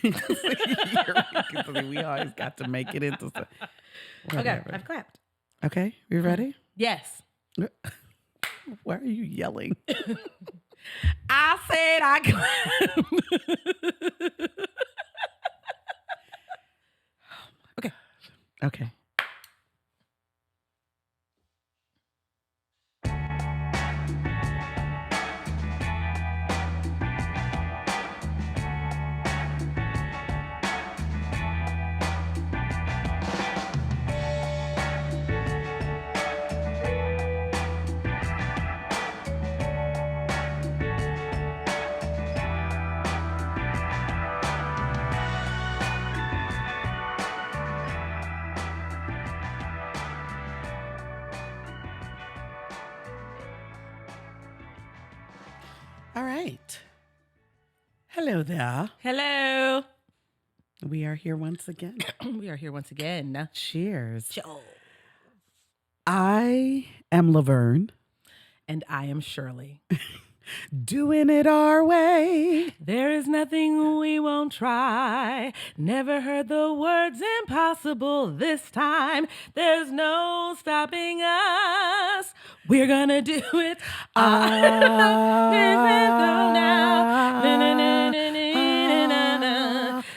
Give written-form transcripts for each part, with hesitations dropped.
We always got to make it into Okay, whatever. I've clapped. Okay, you ready? Yes. Why are you yelling? I said I clapped. Okay. Okay. All right. Hello there. Hello. We are here once again. We are here once again. Cheers. Joe. I am Laverne. And I am Shirley. Doing it our way. There is nothing we won't try. Never heard the words impossible this time. There's no stopping us. We're gonna do it.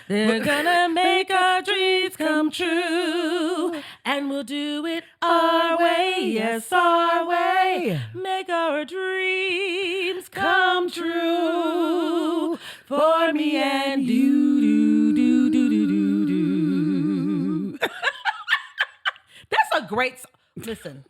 They're gonna make our dreams come true. And we'll do it our way. Yes, our way. Make our dreams come true for me and you. That's a great song. Listen,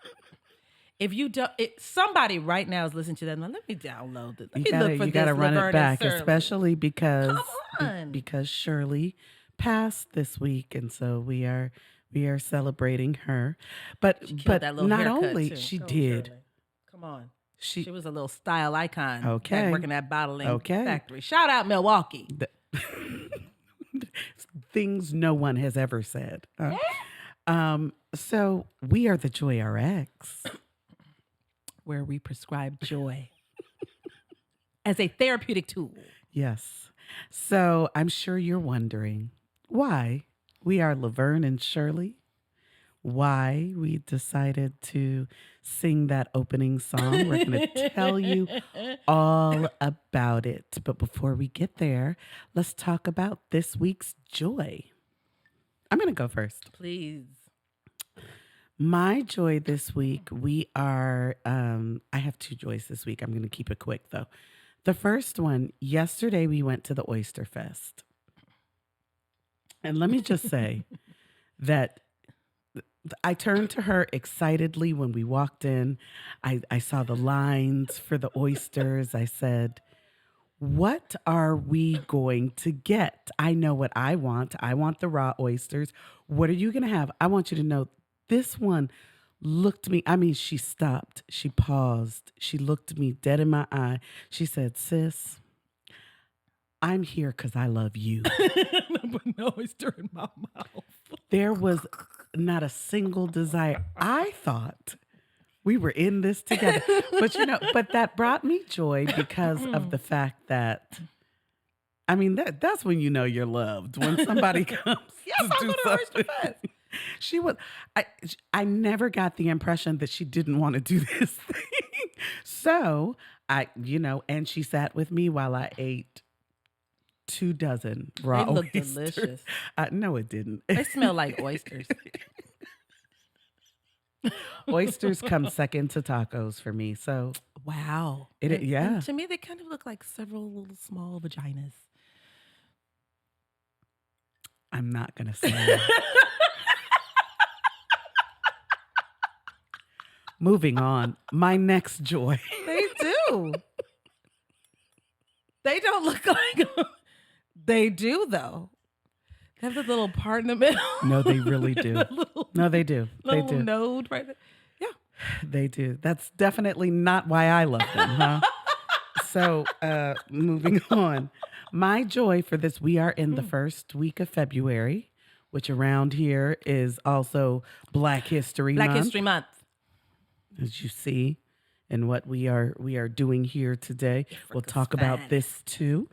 if you don't, somebody right now is listening to that. Now, let me download it. Let me look for You gotta this run Laverne it back, and Shirley. especially because Come on. because Shirley passed this week, and so we are celebrating her. But Killed that little not haircut, only too. she Go, did. Shirley. Come on. She She was a little style icon. Okay. Back working that bottling Okay. factory. Shout out Milwaukee. things no one has ever said. So we are the Joy RX. Where we prescribe joy as a therapeutic tool. Yes. So I'm sure you're wondering why we are Laverne and Shirley, why we decided to sing that opening song. We're going to tell you all about it. But before we get there, let's talk about this week's joy. I'm going to go first. Please. My joy this week, we are, I have two joys this week. I'm going to keep it quick though. The first one, yesterday we went to the Oyster Fest. And let me just say that I turned to her excitedly when we walked in. I saw the lines for the oysters. I said, what are we going to get? I know what I want. I want the raw oysters. What are you going to have? I want you to know this one looked me. I mean, she stopped. She paused. She looked me dead in my eye. She said, sis, I'm here because I love you. Put no oyster in my mouth. There was not a single desire. I thought we were in this together. But that brought me joy because of the fact that, I mean, that's when you know you're loved. When somebody comes Yes, to I'm do going to Oyster something. Fest. She was, I never got the impression that she didn't want to do this thing. So and she sat with me while I ate 24 raw They look oysters. delicious. No, it didn't. They smell like oysters. Oysters come second to tacos for me. So Wow. yeah. And to me, they kind of look like several little small vaginas. I'm not going to say that. Moving on. My next joy. They do. They don't look like they do, though. They have the little part in the middle. No, they really do. No, they do. They Little do. node right there. Yeah. They do. That's definitely not why I love them, huh? So, moving on. My joy for this, we are in the first week of February, which around here is also Black History Month. Black History Month. As you see, and what we are doing here today. We'll talk about this too.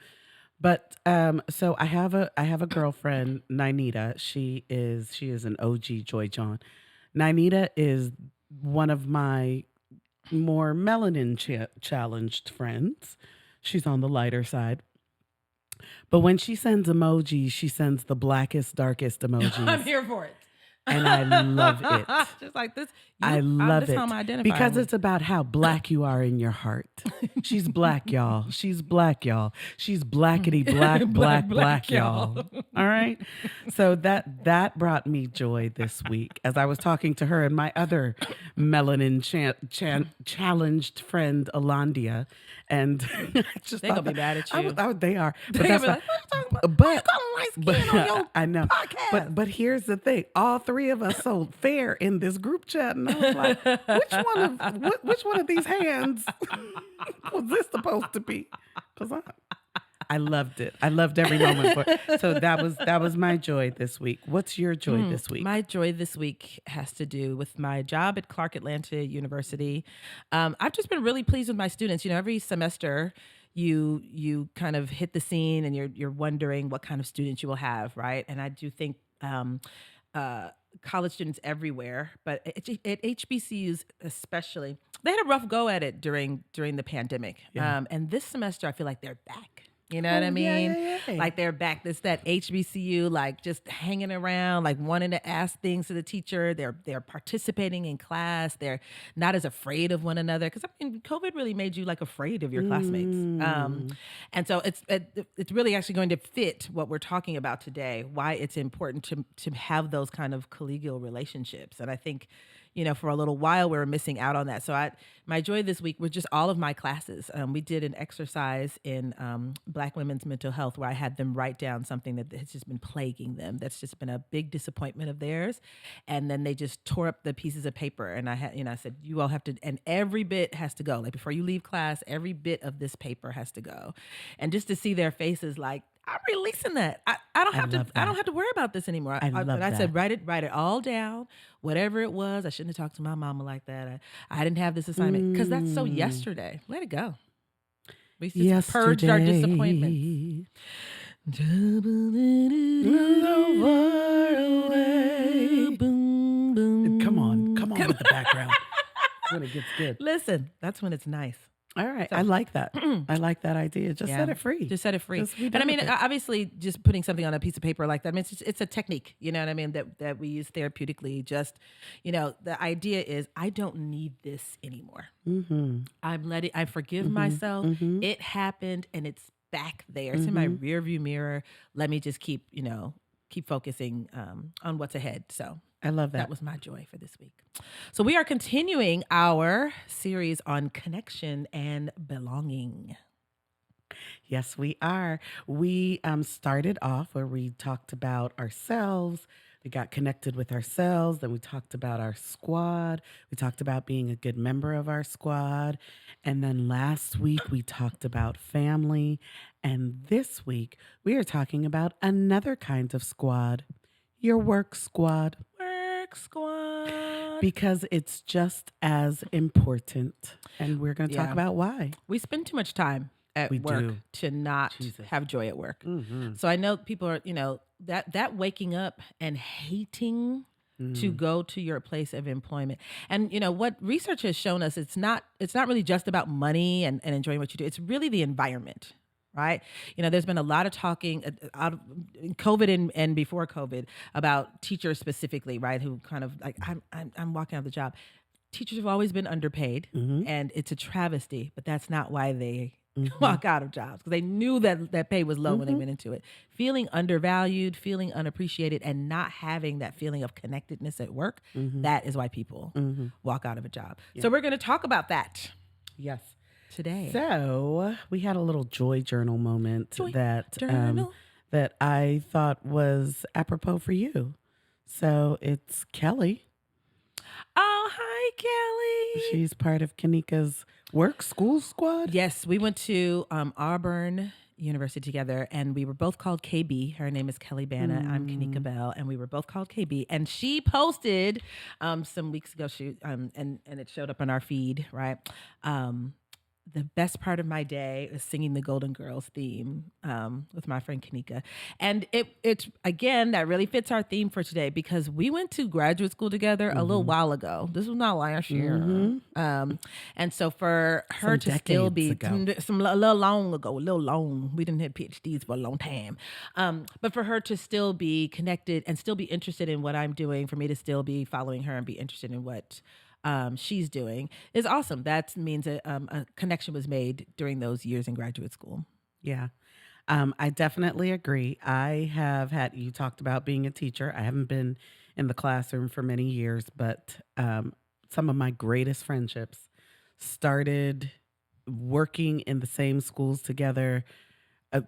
But so I have a girlfriend, Ninita. She is an OG Joy John. Ninita is one of my more melanin challenged friends. She's on the lighter side. But when she sends emojis, she sends the blackest, darkest I'm emojis. here for it. And I love it. Just like this, I love this how I'm it identifying because with. it's about how black you are in your heart. She's black, y'all. She's black, y'all. She's blackety black, black, black, y'all. All right. So that brought me joy this week as I was talking to her and my other melanin challenged friend, Alondia. And I just They thought gonna be mad at you. they are. They But gonna that's be not, like, what are you talking about? Why you but calling light skin on your I know. podcast? But here's the thing. All three of us so fair in this group chat. And I was like, which one of these hands was this supposed to be? Because I loved it. I loved every moment for it. So that was my joy this week. What's your joy this week? My joy this week has to do with my job at Clark Atlanta University. I've just been really pleased with my students. You know, every semester you kind of hit the scene and you're wondering what kind of students you will have, right? And I do think uh, college students everywhere, but at HBCUs especially, they had a rough go at it during the pandemic. Yeah. And this semester, I feel like they're back. You know what I Oh, mean? yeah. Like they're back. This that HBCU, like just hanging around, like wanting to ask things to the teacher. They're participating in class. They're not as afraid of one another because I mean, COVID really made you like afraid of your classmates. And so it's really actually going to fit what we're talking about today. Why it's important to have those kind of collegial relationships. And I think, you know, for a little while we were missing out on that. So my joy this week was just all of my classes. We did an exercise in Black women's mental health where I had them write down something that has just been plaguing them. That's just been a big disappointment of theirs. And then they just tore up the pieces of paper. And I said, you all have to, and every bit has to go. Like before you leave class, every bit of this paper has to go. And just to see their faces like, I'm releasing that. I don't have to. I don't have to worry about this anymore. I love and I said, that. write it all down. Whatever it was, I shouldn't have talked to my mama like that. I didn't have this assignment because that's so yesterday. Let it go. We just purged our disappointments. Boom, boom. Come on with the background. When it gets good. Listen, that's when it's nice. All right. I like that. I like that idea. Just set it free. Just set it free. Just be And done I mean, with it. obviously, just putting something on a piece of paper like that, I mean, it's a technique, you know what I mean, that we use therapeutically. Just, you know, the idea is I don't need this anymore. I forgive myself. It happened and it's back there. It's in my rear view mirror. Let me just keep focusing on what's ahead. So I love that. that was my joy for this week. So we are continuing our series on connection and belonging. Yes, we are. We started off where we talked about ourselves. We got connected with ourselves. Then we talked about our squad. We talked about being a good member of our squad. And then last week we talked about family. And this week we are talking about another kind of squad, your work squad, Work squad. because it's just as important. And we're going to talk Yeah. about why. We spend too much time at We work do. to not Jesus. have joy at work. Mm-hmm. So I know people are, you know, that waking up and hating to go to your place of employment. And you know what research has shown us, it's not really just about money and enjoying what you do. It's really the environment. Right. You know, there's been a lot of talking out of COVID and before COVID about teachers specifically, right? Who kind of like, I'm walking out of the job. Teachers have always been underpaid and it's a travesty, but that's not why they walk out of jobs, because they knew that pay was low when they went into it. Feeling undervalued, feeling unappreciated, and not having that feeling of connectedness at work, that is why people walk out of a job. So we're going to talk about that Yes. today. So we had a little joy journal moment Joy that journal. that I thought was apropos for you. So it's Kelly. Oh, hi, Kelly. She's part of Kanika's work school squad. Yes, we went to Auburn University together, and we were both called KB. Her name is Kelly Banna. I'm Kanika Bell, and we were both called KB. And she posted some weeks ago, and it showed up on our feed, right? the best part of my day is singing the Golden Girls theme with my friend Kanika. And it's again, that really fits our theme for today because we went to graduate school together a little while ago. This was not last year. And so for her Some to still decades be ago. a little long ago, a little long, we didn't have PhDs for a long time. But for her to still be connected and still be interested in what I'm doing, for me to still be following her and be interested in what she's doing is awesome. That means a connection was made during those years in graduate school. Yeah. I definitely agree. I have had, you talked about being a teacher. I haven't been in the classroom for many years, but some of my greatest friendships started working in the same schools together. Uh,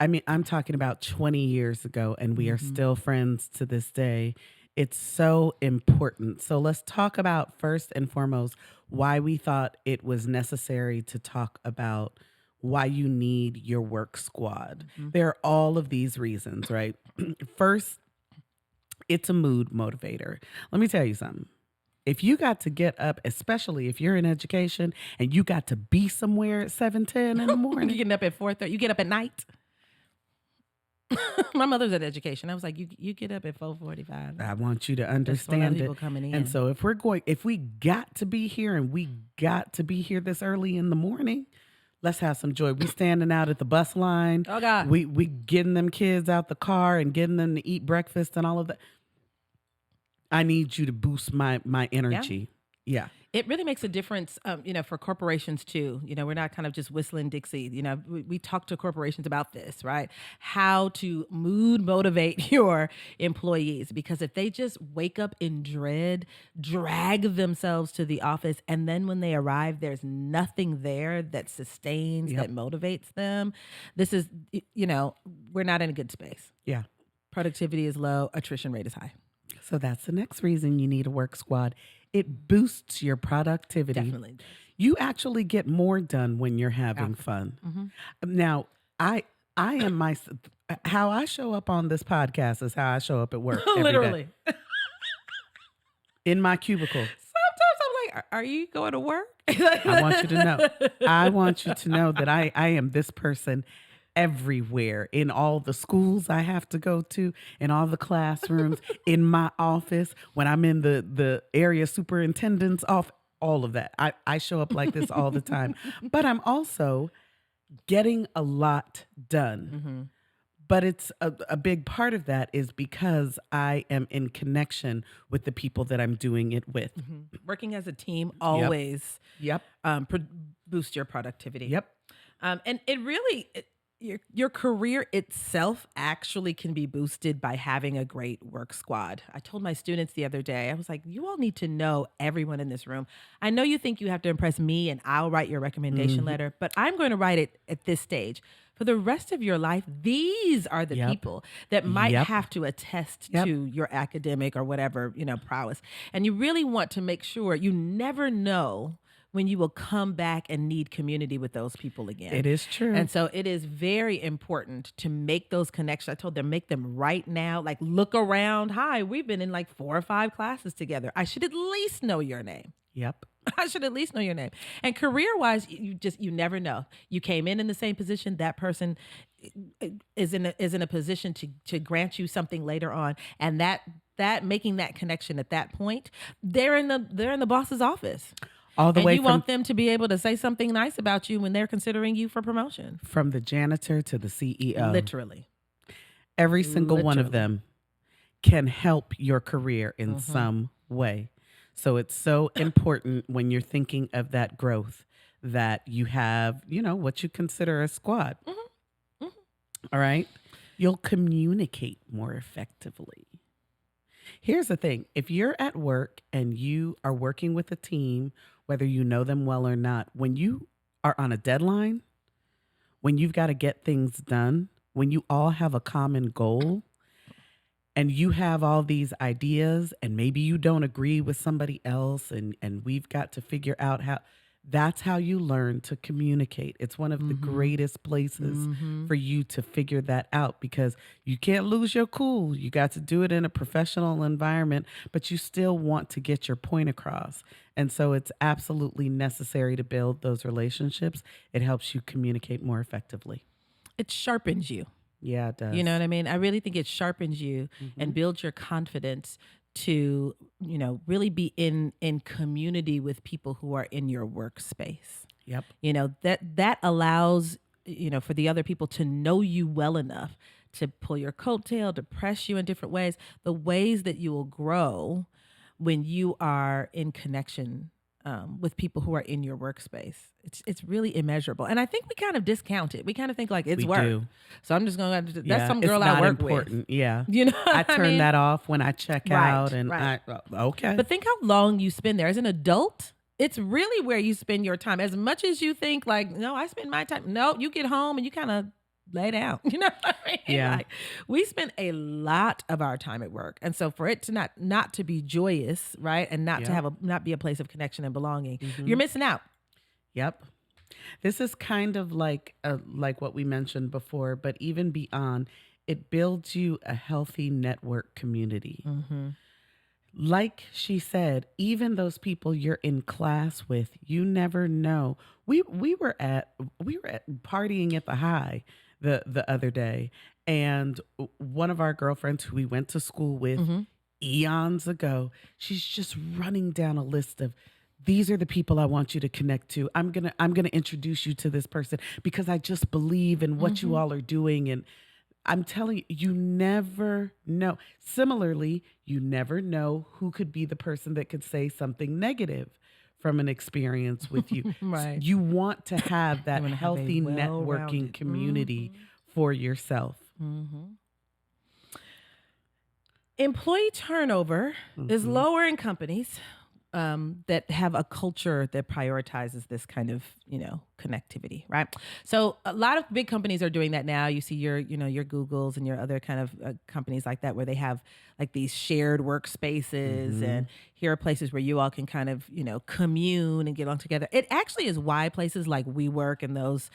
I mean, I'm talking about 20 years ago, and we are still friends to this day. It's so important. So let's talk about first and foremost why we thought it was necessary to talk about why you need your work squad. There are all of these reasons, right? First, it's a mood motivator. Let me tell you something. If you got to get up, especially if you're in education and you got to be somewhere at 7:10 in the You morning, getting up at 4:30? You get up at night? My mother's at education. I was like, you get up at 4:45. I want you to There's one other understand people it. coming in. And so if we got to be here and we got to be here this early in the morning, let's have some joy. We standing out at the bus line. Oh God. We getting them kids out the car and getting them to eat breakfast and all of that. I need you to boost my energy. Yeah. It really makes a difference, for corporations too. We're not kind of just whistling Dixie. We talk to corporations about this, right? How to mood motivate your employees. Because if they just wake up in dread, drag themselves to the office, and then when they arrive, there's nothing there that sustains, Yep. that motivates them. This is, we're not in a good space. Yeah. Productivity is low, attrition rate is high. So that's the next reason you need a work squad. It boosts your productivity. Definitely. You actually get more done when you're having fun. Now, I am how I show up on this podcast is how I show up at work every day. Literally. In my cubicle. Sometimes I'm like, are you going to work? I want you to know. I want you to know that I am this person everywhere, in all the schools I have to go to, in all the classrooms, in my office, when I'm in the area superintendent's office, all of that. I show up like this all the time. But I'm also getting a lot done. But it's a big part of that is because I am in connection with the people that I'm doing it with. Working as a team always Yep. boosts your productivity. Yep. And it really, your career itself actually can be boosted by having a great work squad. I told my students the other day, I was like, you all need to know everyone in this room. I know you think you have to impress me and I'll write your recommendation letter, but I'm going to write it at this stage. For the rest of your life, these are the people that might have to attest to your academic or whatever, prowess. And you really want to make sure you never know when you will come back and need community with those people again. It is true. And so it is very important to make those connections. I told them, make them right now. Like, look around. Hi, we've been in like 4 or 5 classes together. I should at least know your name. Yep. I should at least know your name. And career-wise, you never know. You came in the same position. That person is in a position to grant you something later on, and that making that connection at that point, they're in the boss's office. All the and way you from want them to be able to say something nice about you when they're considering you for promotion. from the janitor to the CEO. Literally. Every single one of Literally. them can help your career in some way. So it's so important when you're thinking of that growth that you have, what you consider a squad. All right. You'll communicate more effectively. Here's the thing. If you're at work and you are working with a team, whether you know them well or not, when you are on a deadline, when you've got to get things done, when you all have a common goal and you have all these ideas and maybe you don't agree with somebody else and we've got to figure out how, That's how you learn to communicate. It's one of the greatest places for you to figure that out because you can't lose your cool. You got to do it in a professional environment, but you still want to get your point across. And so it's absolutely necessary to build those relationships. It helps you communicate more effectively. It sharpens you. Yeah, it does. You know what I mean? I really think it sharpens you and builds your confidence to, really be in community with people who are in your workspace. Yep. That allows, for the other people to know you well enough to pull your coattail, to press you in different ways, the ways that you will grow when you are in connection with people who are in your workspace. It's really immeasurable. And I think we kind of discount it. We kind of think like it's We work. do. So I'm just going to, Yeah, that's some it's girl I not work important. with. Yeah. You know I what I turn mean? that off when I check Right, out and right. okay. But think how long you spend there. As an adult, it's really where you spend your time. As much as you think like, no, I spend my time. No, you get home and you kind of lay down. You know what I mean? Yeah. Like, we spend a lot of our time at work. And so for it to not to be joyous, right? And not to Yeah. have not be a place of connection and belonging, you're missing out. Yep. This is kind of like what we mentioned before, but even beyond, it builds you a healthy network community. Like she said, even those people you're in class with, you never know. We were at partying at the High the other day, and one of our girlfriends who we went to school with eons ago, she's just running down a list of these are the people I want you to connect to. I'm gonna introduce you to this person because I just believe in what you all are doing. And I'm telling you, you never know. Similarly, you never know who could be the person that could say something negative from an experience with you. Right. You want to have that wanna have a healthy networking well-rounded- community for yourself. Employee turnover is lower in companies that have a culture that prioritizes this kind of, connectivity, right? So a lot of big companies are doing that now. You see your Googles and your other kind of companies like that where they have like these shared workspaces and here are places where you all can kind of, commune and get along together. It actually is why places like WeWork and those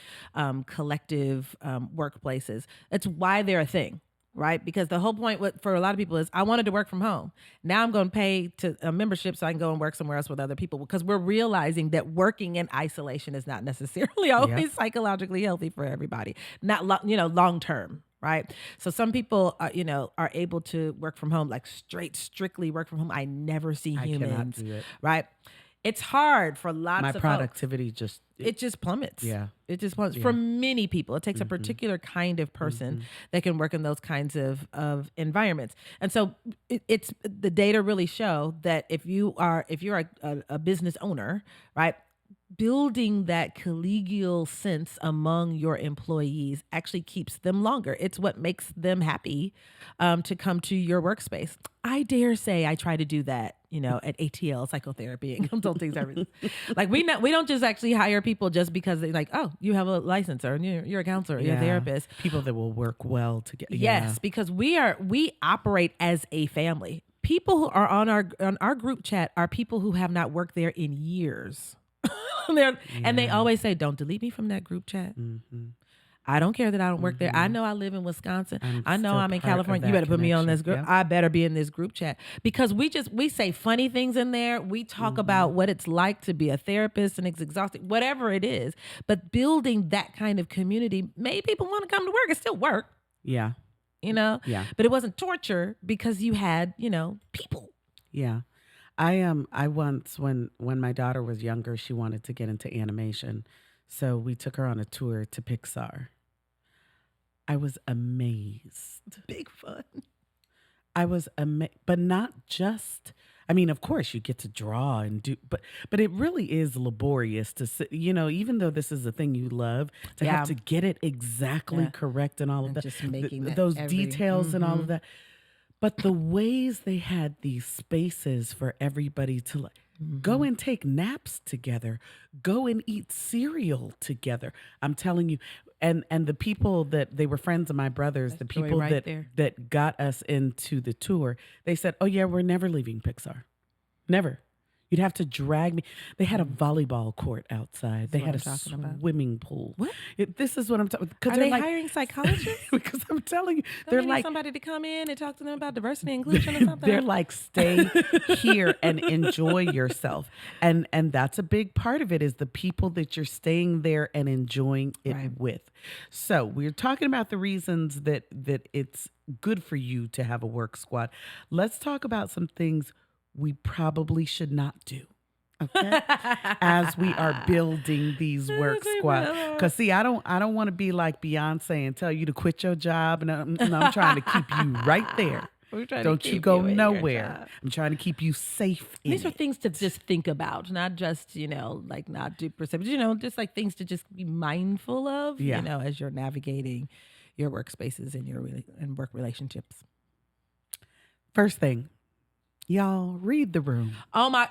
collective workplaces, it's why they're a thing. Right? Because the whole point for a lot of people is I wanted to work from home. Now I'm going to pay to a membership so I can go and work somewhere else with other people because we're realizing that working in isolation is not necessarily always psychologically healthy for everybody. Not long term. Right. So some people, are able to work from home, like strictly work from home. I never see I cannot humans. do it. Right. It's hard for lots My of folks. productivity just It just plummets. Yeah. It just plummets. For many people, it takes a particular kind of person that can work in those kinds of environments. And so it's the data really show that if you're a business owner, right, building that collegial sense among your employees actually keeps them longer. It's what makes them happy to come to your workspace. I dare say I try to do that, at ATL psychotherapy and consulting services. Like we don't just actually hire people just because they're like, oh, you have a license or you're a counselor, or you're a therapist. People that will work well together. Yes, because we operate as a family. People who are on our group chat are people who have not worked there in years. And they always say, don't delete me from that group chat. I don't care that I don't work there. I know I live in Wisconsin. I know I'm in California. You better put me on this group. I better be in this group chat because we say funny things in there. We talk about what it's like to be a therapist and it's exhausting, whatever it is. But building that kind of community made people want to come to work. It's still work. Yeah. Yeah. But it wasn't torture because you had, people. Yeah. I once when my daughter was younger, she wanted to get into animation. So we took her on a tour to Pixar. I was amazed. Big fun. I was amazed, but not just. I mean, of course, you get to draw and do, but it really is laborious to sit. Even though this is a thing you love, to have to get it exactly correct and all of that, just making those details and all of that. But the ways they had these spaces for everybody to go and take naps together, go and eat cereal together. I'm telling you, and the people that they were friends of my brothers, the people that got us into the tour, they said, "Oh yeah, we're never leaving Pixar, never. You'd have to drag me. They had a volleyball court outside. They what had a I'm talking about. swimming pool. What? This is what I'm talking. Because Are they're they like, hiring psychologists? because I'm telling you, Don't they're they need like, somebody to come in and talk to them about diversity and inclusion or something? they're like, stay here and enjoy yourself. And that's a big part of it, is the people that you're staying there and enjoying it Right. with. So we're talking about the reasons that it's good for you to have a work squad. Let's talk about some things we probably should not do. Okay, as we are building these work squads, because see, I don't want to be like Beyonce and tell you to quit your job, and I'm trying to keep you right there. We're trying to Don't you keep go you in your nowhere. job. I'm trying to keep you safe. These are In it. things to just think about, not just, like not do perception, just like things to just be mindful of, Yeah. as you're navigating your workspaces and and work relationships. First thing, y'all, read the room. Oh my,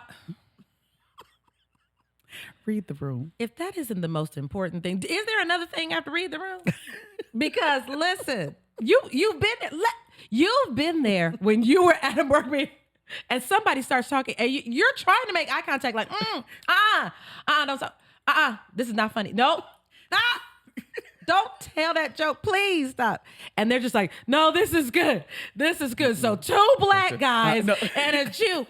Read the room. if that isn't the most important thing, is there another thing after read the room? Because listen, you've been there. You've been there when you were at a work meeting and somebody starts talking and you're trying to make eye contact, like, don't stop. This is not funny. No, stop. Don't tell that joke. Please stop. And they're just like, no, this is good. This is good. So 2 black guys No. and a Jew.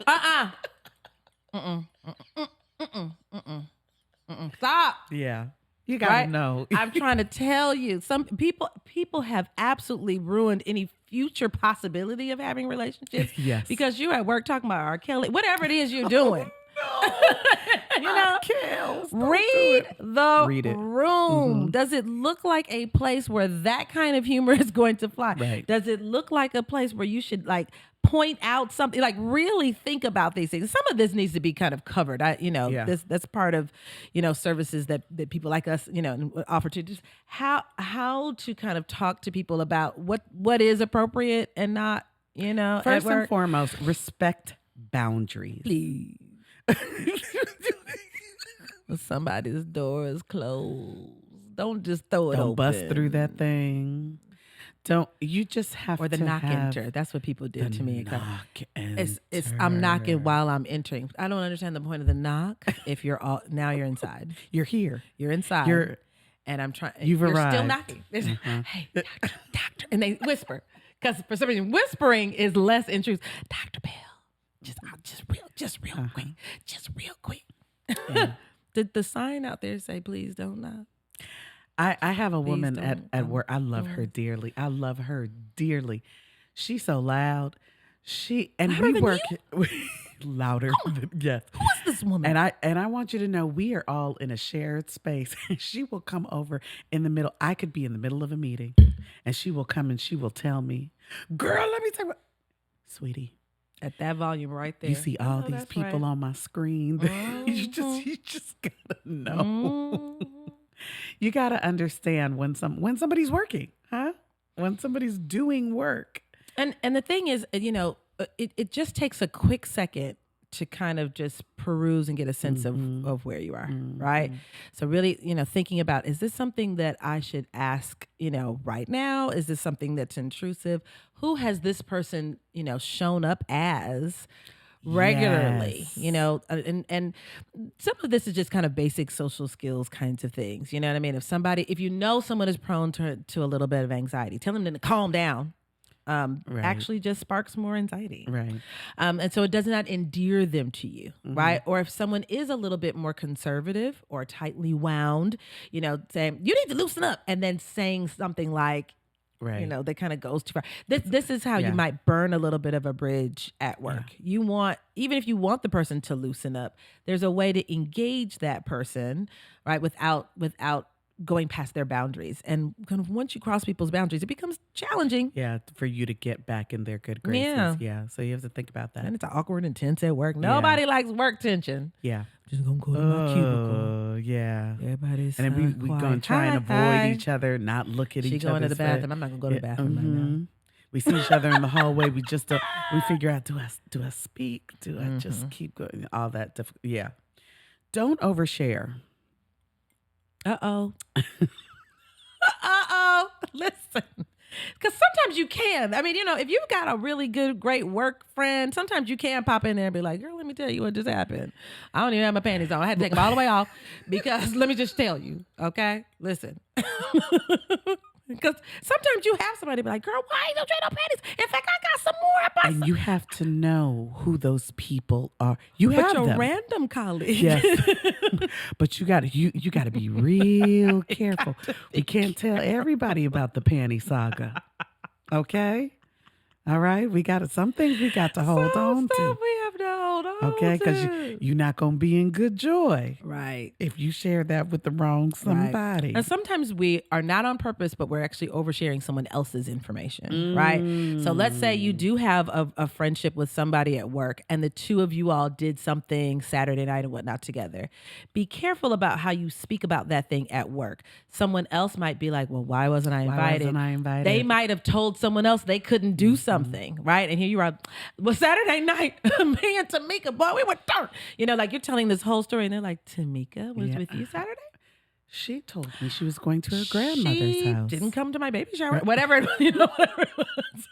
Stop. Yeah, you gotta Right? know. I'm trying to tell you, some people have absolutely ruined any future possibility of having relationships. Yes. Because you're at work talking about R. Kelly, whatever it is you're doing. Kills. Don't do Read it. the Read it. room. Does it look like a place where that kind of humor is going to fly? Right. Does it look like a place where you should like point out something, like really think about these things? Some of this needs to be kind of covered. Yeah. That's part of, services that people like us, offer to just how to kind of talk to people about what is appropriate and not, at First and work. foremost, respect boundaries. Please. Somebody's door is closed. Don't just throw it Don't open. bust through that thing. Don't. You just have Or the to knock have enter. That's what people did to me. knock It's I'm knocking while I'm entering. I don't understand the point of the knock. If you're you're inside. You're here. You're inside. And I'm trying. You've you're arrived. still knocking. Hey, doctor, and they whisper, because for some reason whispering is less intrusive. Dr. Bell, just real quick. Did the sign out there say, please don't knock? I have a woman don't, at work. I love her dearly. I love her dearly. She's so loud. Louder We than work louder. Yes. Who is this woman? And I want you to know we are all in a shared space. She will come over in the middle. I could be in the middle of a meeting, and she will come and she will tell me, "Girl, let me tell you, sweetie." At that volume right there. You see all these people on my screen. You just gotta know. You gotta understand when somebody's working, huh? When somebody's doing work. And the thing is, it just takes a quick second to kind of just peruse and get a sense of where you are, right? So really, thinking about, is this something that I should ask, right now? Is this something that's intrusive? Who has this person, shown up as regularly? Yes. And some of this is just kind of basic social skills kinds of things. You know what I mean? If someone is prone to a little bit of anxiety, tell them to calm down. Right. Actually just sparks more anxiety. Right. And so it does not endear them to you, right? Or if someone is a little bit more conservative or tightly wound, saying, you need to loosen up, and then saying something like, Right. that kind of goes too far. This is how you might burn a little bit of a bridge at work. Even if you want the person to loosen up, there's a way to engage that person, right? Without going past their boundaries. And kind of once you cross people's boundaries, it becomes challenging. Yeah, for you to get back in their good graces. Yeah. So you have to think about that. And it's awkward and tense at work. Nobody likes work tension. Yeah. Just gonna go to my cubicle. Yeah. Everybody's And then we gonna try and avoid each other, not look at each other. She going to the bathroom. I'm not gonna go to the bathroom right now. We see each other in the hallway. We just we figure out, do I speak? Do I just keep going? All that. Yeah. Don't overshare. Uh-oh. Listen. Because sometimes you can. I mean, if you've got a really good, great work friend, sometimes you can pop in there and be like, girl, let me tell you what just happened. I don't even have my panties on. I had to take them all the way off because let me just tell you, okay? Listen. Because sometimes you have somebody be like, girl, why you don't trade no panties? In fact, I got some more. And you have to know who those people are. You but have your them. random colleague. Yes. But you got to be real careful. We can't tell everybody about the panty saga. Okay? All right? some things we got to hold on to. We have to hold on Okay? Because you're not going to be in good joy. Right. If you share that with the wrong somebody. Right. And sometimes we are not on purpose, but we're actually oversharing someone else's information, right? So let's say you do have a friendship with somebody at work and the two of you all did something Saturday night and whatnot together. Be careful about how you speak about that thing at work. Someone else might be like, well, why wasn't I invited? They might have told someone else they couldn't do something, right? And here you are, well, Saturday night, me and Tamika, boy, we were dark. Like you're telling this whole story and they're like, Tamika was with you Saturday? She told me she was going to her grandmother's house. Didn't come to my baby shower. Whatever it was.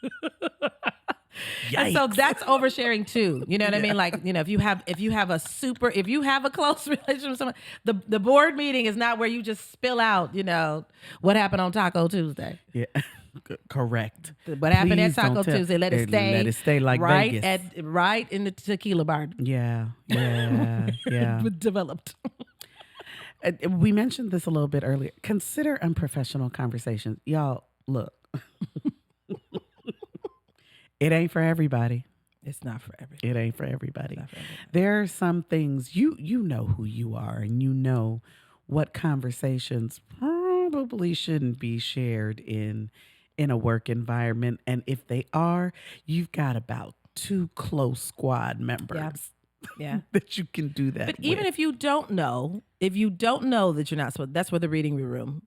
And so that's oversharing too. You know what I mean? Like, if you have a close relationship with someone, the board meeting is not where you just spill out, what happened on Taco Tuesday. Yeah. Correct. What happened at Taco Tuesday? Let it stay. Let it stay like right Vegas. Right in the tequila bar. Yeah. Developed. We mentioned this a little bit earlier. Consider unprofessional conversations. Y'all, look. It ain't for everybody. It's not for everybody. It ain't for everybody. There are some things you know who you are and you know what conversations probably shouldn't be shared in a work environment. And if they are, you've got about 2 close squad members. Yeah. That you can do that. But even if you don't know that you're not supposed, that's where the reading room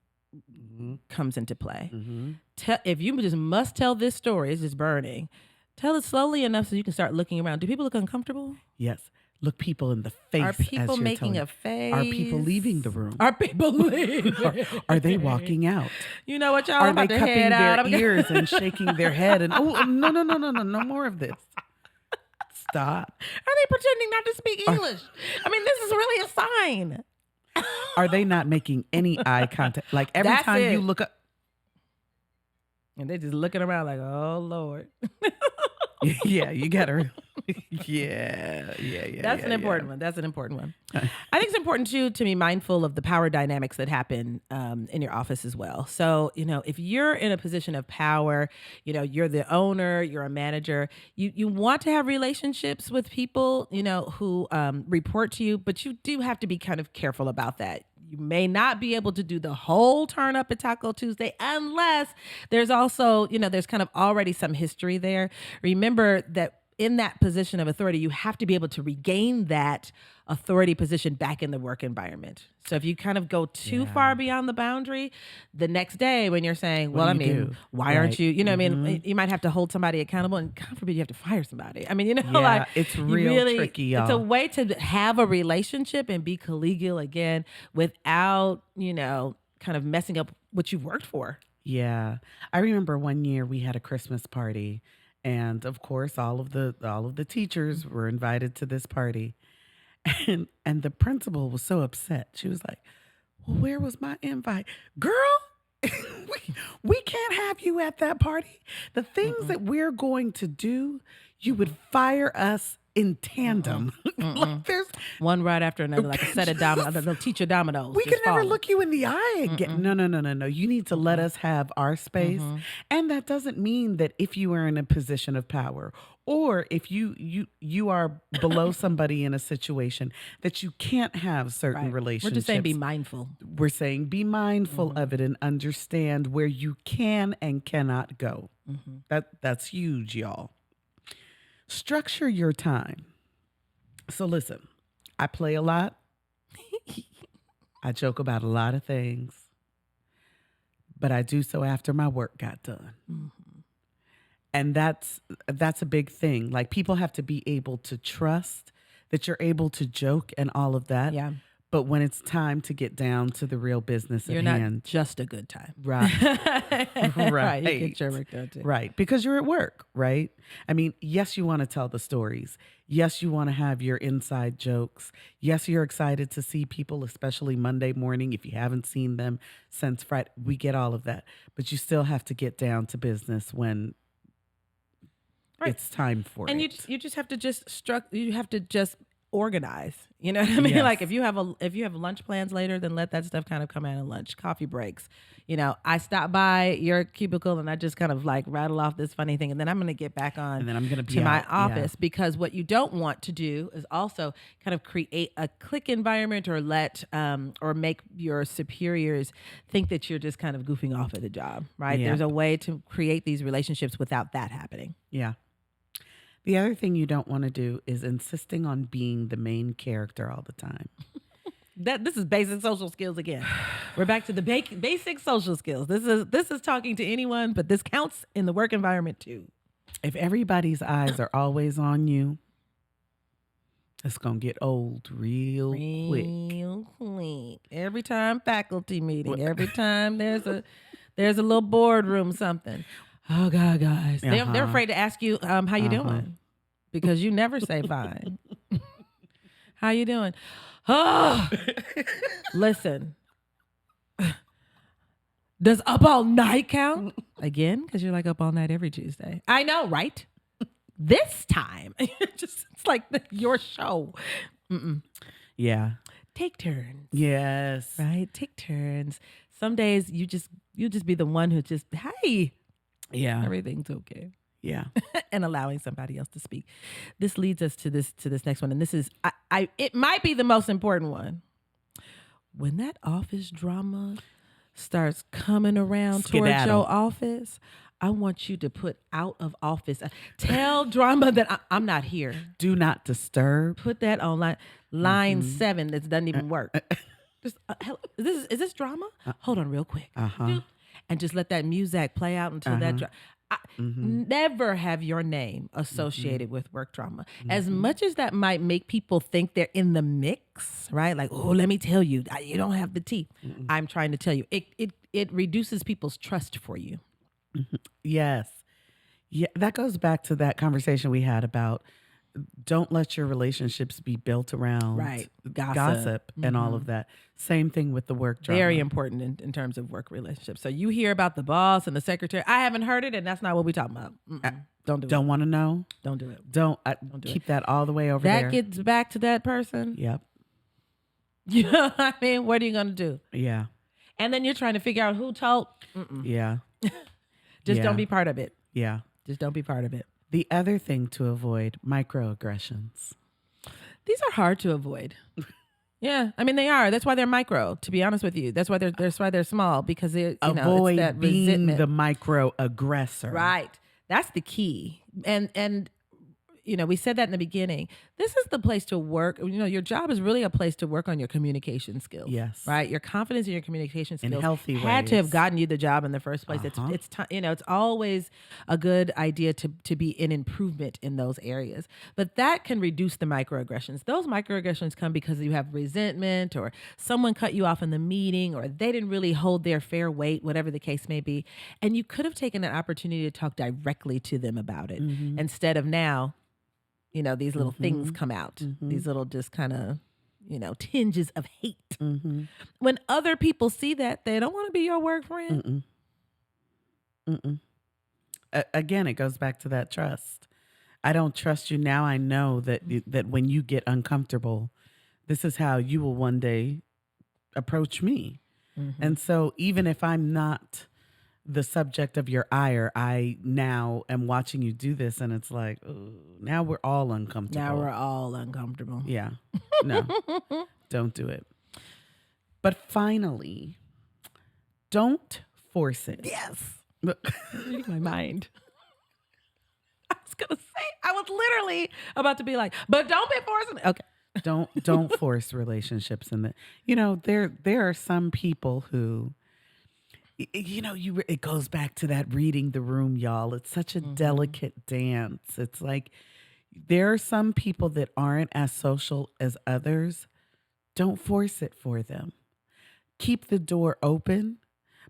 comes into play. If you just must tell this story, it's just burning. Tell it slowly enough so you can start looking around. Do people look uncomfortable? Yes. Look people in the face. Are people making a face? Are people leaving the room? Are people leaving? Are they walking out? You know what, y'all? Are I'm they about to cupping head their out. ears and shaking their head? And no more of this. Stop. Are they pretending not to speak English? I mean, this is really a sign. Are they not making any eye contact? Like every That's time it. you look up. And they're just looking around like, oh, Lord. Yeah, you got to. Yeah. That's an important one. That's an important one. I think it's important, too, to be mindful of the power dynamics that happen in your office as well. So, if you're in a position of power, you're the owner, you're a manager, you want to have relationships with people, who report to you, but you do have to be kind of careful about that. You may not be able to do the whole turn up at Taco Tuesday unless there's also, there's kind of already some history there. Remember that in that position of authority, you have to be able to regain that authority position back in the work environment. So if you kind of go too far beyond the boundary, the next day when you're saying, well, why aren't you, I mean, you might have to hold somebody accountable, and God forbid you have to fire somebody. I mean, like it's really tricky, y'all. It's a way to have a relationship and be collegial again without, kind of messing up what you've worked for. Yeah. I remember one year we had a Christmas party. And of course, all of the teachers were invited to this party, and the principal was so upset. She was like, "Well, where was my invite, girl? we can't have you at that party. The things that we're going to do, you would fire us in tandem. Like there's one right after another, like a set of dominoes. They'll teach you dominoes. We can never look you in the eye again. No. You need to let us have our space. And that doesn't mean that if you are in a position of power or if you are below somebody in a situation that you can't have certain relationships. We're just saying be mindful. We're saying be mindful of it and understand where you can and cannot go. That's huge, y'all. Structure your time. So listen, I play a lot. I joke about a lot of things, but I do so after my work got done. And that's a big thing. Like people have to be able to trust that you're able to joke and all of that. Yeah. But when it's time to get down to the real business You're at not hand, just a good time. right, Right. You get your right, work done too. right, because you're at work, right? I mean, yes, you want to tell the stories. Yes, you want to have your inside jokes. Yes, you're excited to see people, especially Monday morning if you haven't seen them since Friday. We get all of that, but you still have to get down to business when Right. it's time for And it. you just have to you have to just organize. You know what I mean? Yes. Like if you have lunch plans later, then let that stuff kind of come out in lunch, coffee breaks. You know, I stop by your cubicle and I just kind of like rattle off this funny thing, and then I'm going to get back on And then I'm going to be to my out. Yeah. office, because what you don't want to do is also kind of create a clique environment, or or make your superiors think that you're just kind of goofing off at the job, right? Yeah. There's a way to create these relationships without that happening. Yeah. The other thing you don't want to do is insisting on being the main character all the time. This is basic social skills again. We're back to the basic social skills. This is talking to anyone, but this counts in the work environment too. If everybody's eyes are always on you, it's going to get old real quick. Real quick. Every time faculty meeting, every time there's a little boardroom something. Oh God, guys, they're afraid to ask you how you doing, because you never say fine. How you doing? Oh, listen. Does up all night count? Again, because you're like up all night every Tuesday. I know, right? This time, it's like your show. Yeah. Take turns. Yes. Right? Take turns. Some days you just be the one who just, hey, Yeah. everything's okay. Yeah. And allowing somebody else to speak. This leads us to this next one. And this is it might be the most important one. When that office drama starts coming around towards Skedaddle. your office, I want you to put out of office. Tell drama that I'm not here. Do not disturb. Put that on line 7 that doesn't even work. Just, hello, is this drama? Hold on real quick. And just let that music play out until that never have your name associated with work drama. As much as that might make people think they're in the mix, right? Like, oh, let me tell you, you don't have the tea. I'm trying to tell you, it reduces people's trust for you. Yes. Yeah. That goes back to that conversation we had about don't let your relationships be built around gossip and all of that. Same thing with the work drama. Very important in terms of work relationships. So you hear about the boss and the secretary. I haven't heard it, and that's not what we're talking about. Don't do it. Don't want to know. Don't do it. Don't do keep that all the way over there. That gets back to that person. Yep. You know what I mean? What are you going to do? Yeah. And then you're trying to figure out who told. Yeah. Just don't be part of it. Yeah. Just don't be part of it. The other thing to avoid, microaggressions. These are hard to avoid. Yeah, I mean they are. That's why they're micro. To be honest with you, that's why they're small, because Avoid it's that being resentment. the microaggressor. Right. That's the key. And we said that in the beginning. This is the place to work. Your job is really a place to work on your communication skills. Yes. Right. Your confidence in your communication skills In healthy had to have ways. gotten you the job in the first place. It's always a good idea to be in improvement in those areas. But that can reduce the microaggressions. Those microaggressions come because you have resentment, or someone cut you off in the meeting, or they didn't really hold their fair weight, whatever the case may be. And you could have taken an opportunity to talk directly to them about it instead of now. These little things come out, these little just kind of, tinges of hate. When other people see that, they don't want to be your work friend. Again, it goes back to that trust. I don't trust you now. I know that when you get uncomfortable, this is how you will one day approach me. And so even if I'm not the subject of your ire, I now am watching you do this, and it's like, ooh, now we're all uncomfortable. Now we're all uncomfortable. Yeah. No, don't do it. But finally, don't force it. Yes. Reading my mind. I was going to say, I was literally about to be like, but don't be forcing it. Okay. Don't force relationships in the, there are some people who, it goes back to that reading the room, y'all. It's such a delicate dance. It's like there are some people that aren't as social as others. Don't force it for them. Keep the door open,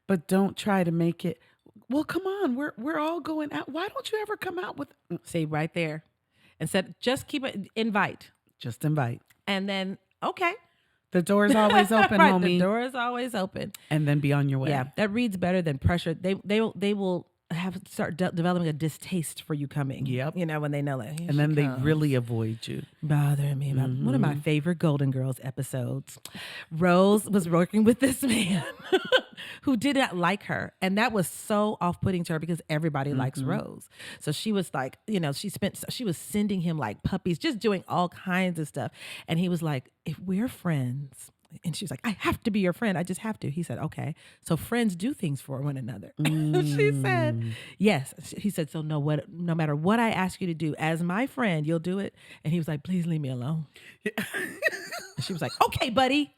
but don't try to make it. Well, come on, we're all going out. Why don't you ever come out with? See, right there. Instead, just keep it, invite. Just invite. And then, okay. The door is always open, Right, homie. the door is always open. And then be on your way. Yeah, that reads better than pressure. They will start developing a distaste for you coming. Yep. You know, when they know that. And then they really avoid you. Bothering me about one of my favorite Golden Girls episodes. Rose was working with this man who did not like her. And that was so off-putting to her because everybody likes Rose. So she was like, you know, she was sending him like puppies, just doing all kinds of stuff. And he was like, if we're friends. And she was like, I have to be your friend. I just have to. He said, okay. So friends do things for one another. She said, yes. He said, so no matter what I ask you to do, as my friend, you'll do it. And he was like, please leave me alone. And she was like, okay, buddy.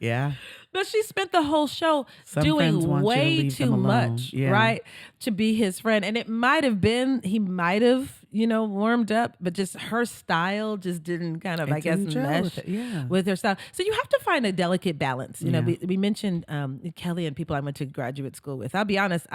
Yeah. But she spent the whole show Some friends doing want you to way leave too them alone. much, Yeah. right? To be his friend. And it might have been, he might have, you know, warmed up, but just her style just didn't kind of, It I guess, didn't gel mesh with it, yeah. with her style. So you have to find a delicate balance. You know, Yeah. we mentioned Kelly and people I went to graduate school with. I'll be honest,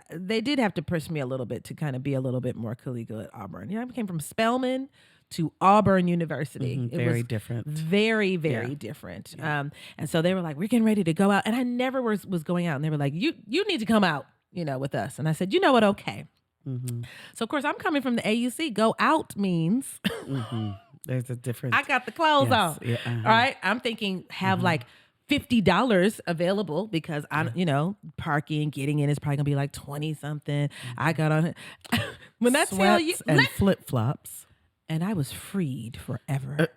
they did have to push me a little bit to kind of be a little bit more collegial at Auburn. You know, I came from Spelman to Auburn University. It Very was different. very, very different. And so they were like, we're getting ready to go out. And I never was going out. And they were like, you need to come out, you know, with us. And I said, you know what? Okay. So of course I'm coming from the AUC. Go out means There's a difference. I got the clothes on. Yeah, All right. I'm thinking have like $50 available because you know, parking, getting in is probably gonna be like 20 something. I got on it. When I tell you Sweats and flip flops. and I was freed forever.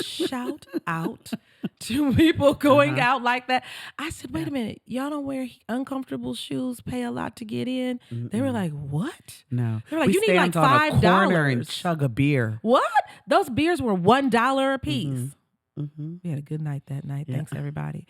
Shout out to people going out like that. I said, wait a minute, y'all don't wear uncomfortable shoes, pay a lot to get in. They were like, what? No. They were like, We you need like stand on a corner and $5. chug a beer. What? Those beers were $1 a piece. We had a good night that night. Thanks, everybody.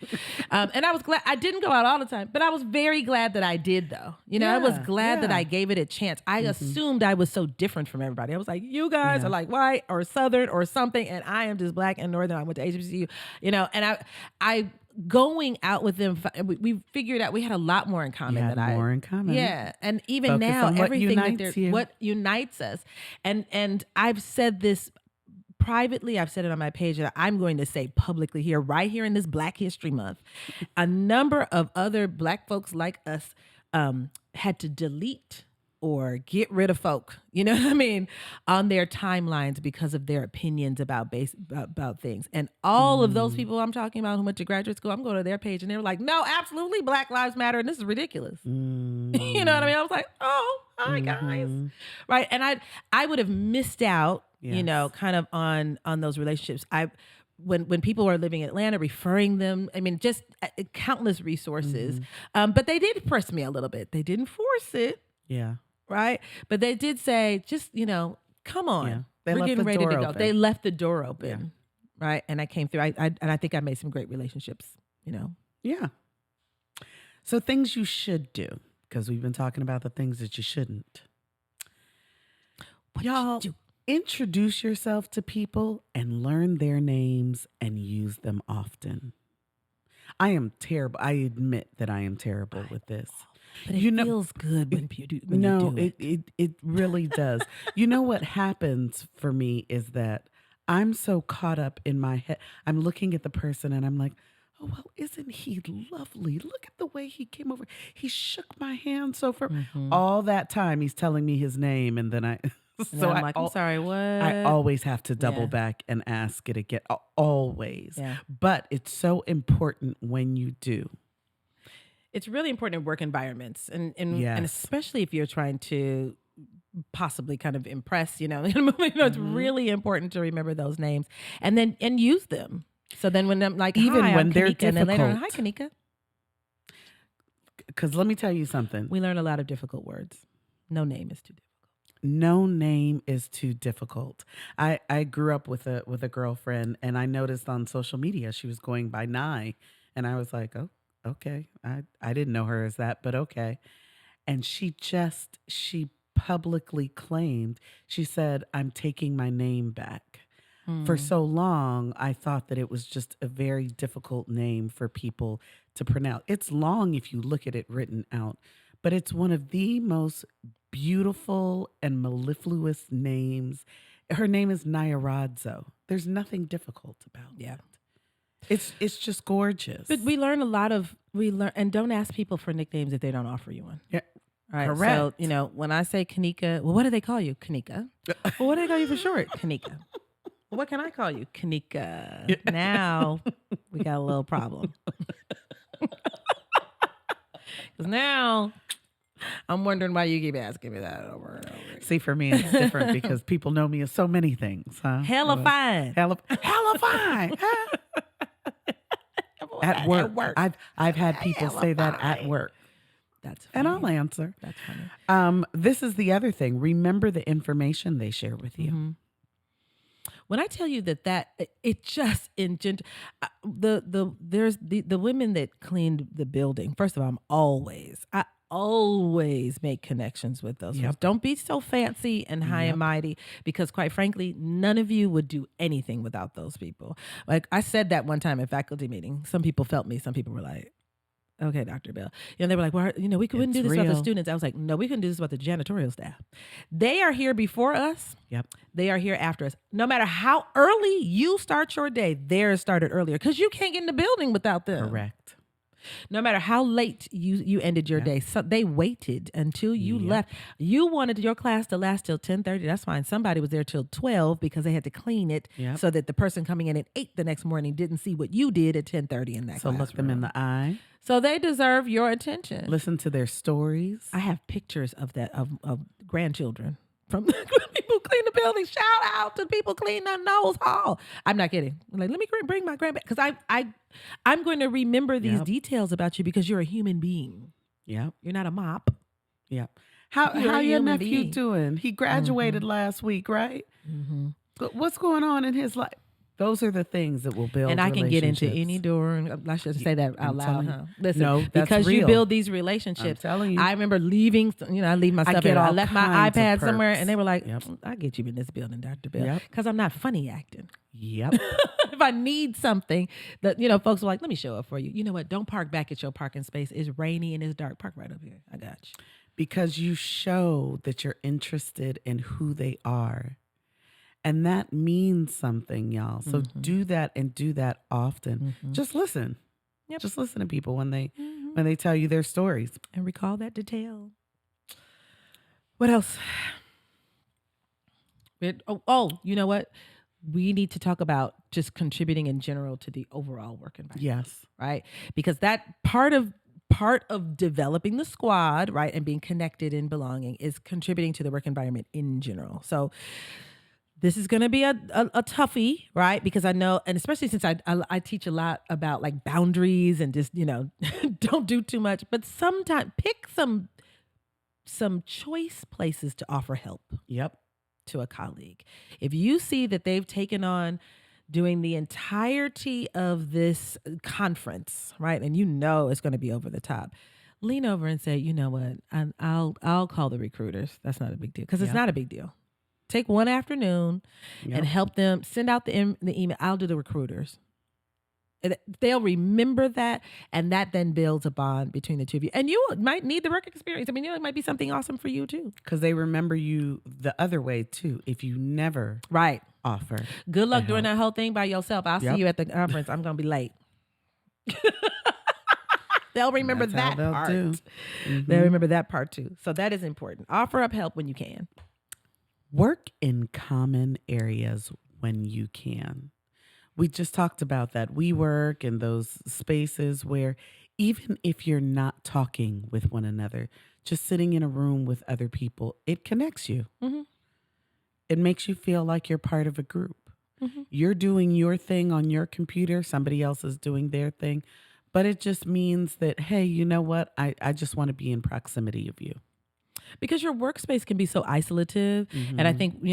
And I was glad. I didn't go out all the time, but I was very glad that I did, though. You know, I was glad that I gave it a chance. I assumed I was so different from everybody. I was like, you guys are like white or Southern or something, and I am just Black and Northern. I went to HBCU, you know, and I going out with them, we figured out we had a lot more in common than more in common. Yeah, and even Focus now, on what everything unites you. what unites us, and I've said this privately, I've said it on my page, and I'm going to say publicly here, right here in this Black History Month, a number of other Black folks like us had to delete or get rid of folk, you know what I mean, on their timelines because of their opinions about things. And all of those people I'm talking about who went to graduate school, I'm going to their page and they were like, no, absolutely, Black Lives Matter, and this is ridiculous. You know what I mean? I was like, oh, hi guys, right? And I would have missed out. You know, kind of on those relationships. When people were living in Atlanta, referring them, I mean, just countless resources. But they did press me a little bit. They didn't force it. Yeah. Right. But they did say, just, you know, come on. Yeah. They We're left getting the ready to door go. open. They left the door open. Right. And I came through. And I think I made some great relationships, you know. Yeah. So things you should do, because we've been talking about the things that you shouldn't. What Y'all, you do? introduce yourself to people and learn their names and use them often. I am terrible. I admit that I am terrible with this. But it feels good when you do it. It really does. You know what happens for me is that I'm so caught up in my head. I'm looking at the person and I'm like, oh, well, isn't he lovely? Look at the way he came over. He shook my hand. So for all that time, he's telling me his name. And then So I'm like, I'm sorry, what? I always have to double back and ask it again. Always. Yeah. But it's so important when you do. It's really important in work environments, and Yes. especially if you're trying to possibly kind of impress, you know, it's really important to remember those names and use them. So then when I'm like, Even hi, when I'm they're Kanika, and then later on, hi, difficult. Kanika. Because let me tell you something. We learn a lot of difficult words. No name is too difficult. No name is too difficult. I grew up with a girlfriend, and I noticed on social media she was going by Nye, and I was like, oh, okay. I didn't know her as that, but okay. And she publicly claimed, she said, I'm taking my name back. For so long, I thought that it was just a very difficult name for people to pronounce. It's long if you look at it written out, but it's one of the most beautiful and mellifluous names. Her name is Nyaradzo. There's nothing difficult about Yeah. it. It's just gorgeous. But we learn, and don't ask people for nicknames if they don't offer you one. Yeah, All right. correct. So, when I say Kanika, well, what do they call you? Kanika. Well, what do they call you for short? Kanika. Well, what can I call you? Kanika. Now we got a little problem. Because now I'm wondering why you keep asking me that over and over. See, for me, it's different because people know me as so many things. Huh? Hella fine. Hella fine. Huh? At work. I've had people say that at work. That's funny. And I'll answer. That's funny. This is the other thing. Remember the information they share with you. Mm-hmm. When I tell you that it just engendered there's the women that cleaned the building. First of all, I always make connections with those. Yep. Folks. Don't be so fancy and high and mighty, because quite frankly, none of you would do anything without those people. Like I said that one time at faculty meeting. Some people felt me. Some people were like, okay, Dr. Bell. They were like, well, we couldn't do this without the students. I was like, no, we couldn't do this without the janitorial staff. They are here before us. Yep. They are here after us. No matter how early you start your day, theirs started earlier because you can't get in the building without them. Correct. No matter how late you ended your day, so they waited until you left. You wanted your class to last till 10:30. That's fine. Somebody was there till 12 because they had to clean it so that the person coming in at 8 the next morning didn't see what you did at 10:30 in that So look them in the eye. So they deserve your attention. Listen to their stories. I have pictures of that of grandchildren from the people clean the building. Shout out to people clean the nose hall. I'm not kidding. I'm like, let me bring my grandbaby, because I'm going to remember these details about you because you're a human being. Yep. You're not a mop. Yep. How your nephew doing? He graduated last week, right? Mm-hmm. But what's going on in his life? Those are the things that will build. And I can get into relationships. any door. And I should say that out loud, huh? Listen, No, that's because real. you build these relationships. I'm telling you. I remember leaving. I leave my stuff. I left my iPad somewhere, and they were like, "I'll get you in this building, Dr. Bill," because I'm not funny acting. Yep. If I need something, that folks are like, "Let me show up for you." You know what? Don't park back at your parking space. It's rainy and it's dark. Park right up here. I got you. Because you show that you're interested in who they are. And that means something, y'all. So do that, and do that often. Just listen. Yep. Just listen to people when they tell you their stories. And recall that detail. What else? You know what? We need to talk about just contributing in general to the overall work environment. Yes. Right? Because that part of developing the squad, right, and being connected and belonging is contributing to the work environment in general. So this is going to be a toughie, right? Because I know, and especially since I teach a lot about like boundaries and just, don't do too much, but sometimes pick some choice places to offer help. Yep. To a colleague. If you see that they've taken on doing the entirety of this conference, right, and it's going to be over the top, lean over and say, you know what, I'll call the recruiters. That's not a big deal, because it's not a big deal. Take one afternoon and help them send out the email. I'll do the recruiters. They'll remember that, and that then builds a bond between the two of you. And you might need the work experience. I mean, it might be something awesome for you too. Because they remember you the other way too. If you never offer. Good luck doing that whole thing by yourself. I'll see you at the conference. I'm going to be late. They'll remember that part. They'll remember that part too. So that is important. Offer up help when you can. Work in common areas when you can. We just talked about that. We work in those spaces where even if you're not talking with one another, just sitting in a room with other people, it connects you. Mm-hmm. It makes you feel like you're part of a group. Mm-hmm. You're doing your thing on your computer. Somebody else is doing their thing. But it just means that, hey, you know what? I just want to be in proximity of you. Because your workspace can be so isolative. Mm-hmm. And I think,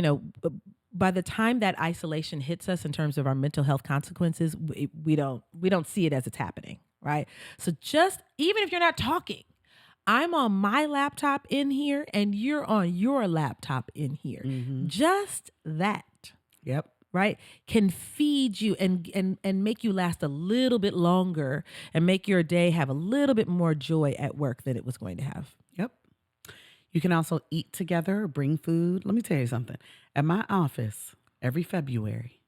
by the time that isolation hits us in terms of our mental health consequences, we don't see it as it's happening, right? So just, even if you're not talking, I'm on my laptop in here and you're on your laptop in here. Mm-hmm. Just that. Yep. right, can feed you and make you last a little bit longer and make your day have a little bit more joy at work than it was going to have. Yep. You can also eat together or bring food. Let me tell you something. At my office, every February,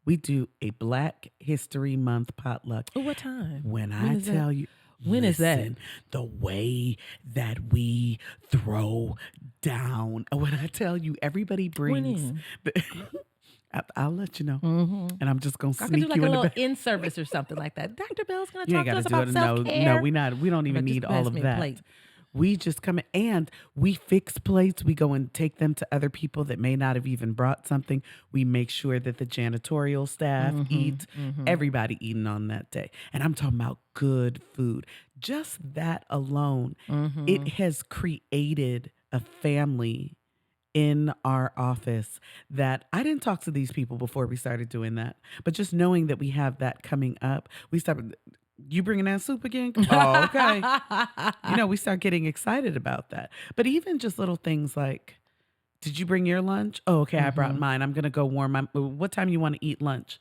we do a Black History Month potluck. Oh, what time? When When I is that? tell you, When is that? listen, the way that we throw down. When I tell you, everybody brings. in? The, I'll let you know, Mm-hmm. and I'm just gonna I could sneak do like you a in the little back. in-service or something like that. Dr. Bell's going to You talk ain't to got us to do about it. No, self-care. no, we don't even But just need pass all of me a that. plate. We just come in and we fix plates. We go and take them to other people that may not have even brought something. We make sure that the janitorial staff eat. Everybody eating on that day. And I'm talking about good food. Just that alone, it has created a family in our office that I didn't talk to these people before we started doing that. But just knowing that we have that coming up, we started. You bringing that soup again? Oh, okay. We start getting excited about that. But even just little things like, did you bring your lunch? Oh, okay, I brought mine. I'm gonna go warm my. What time you want to eat lunch?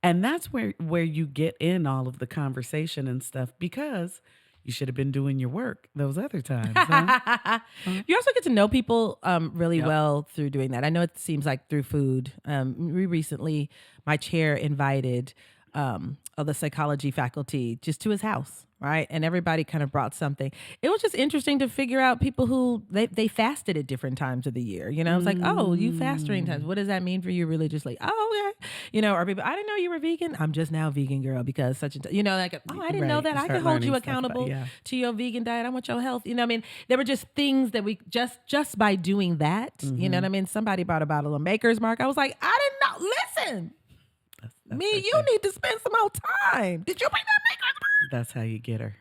And that's where you get in all of the conversation and stuff because you should have been doing your work those other times. Huh? You also get to know people really Yep. well through doing that. I know it seems like through food. My chair invited the psychology faculty just to his house, right? And everybody kind of brought something. It was just interesting to figure out people who they fasted at different times of the year. It's like, oh, you fast during times. What does that mean for you religiously? Oh, okay. Or people, I didn't know you were vegan. I'm just now vegan, girl, because such and like, oh, I didn't know Right. that. You I start can hold learning you stuff about- accountable yeah. to your vegan diet. I want your health. I mean, there were just things that we just by doing that, you know what I mean? Somebody brought a bottle of Maker's Mark. I was like, I didn't know. Listen, That's me and you need to spend some more time. Did you bring that Maker's Mark? That's how you get her.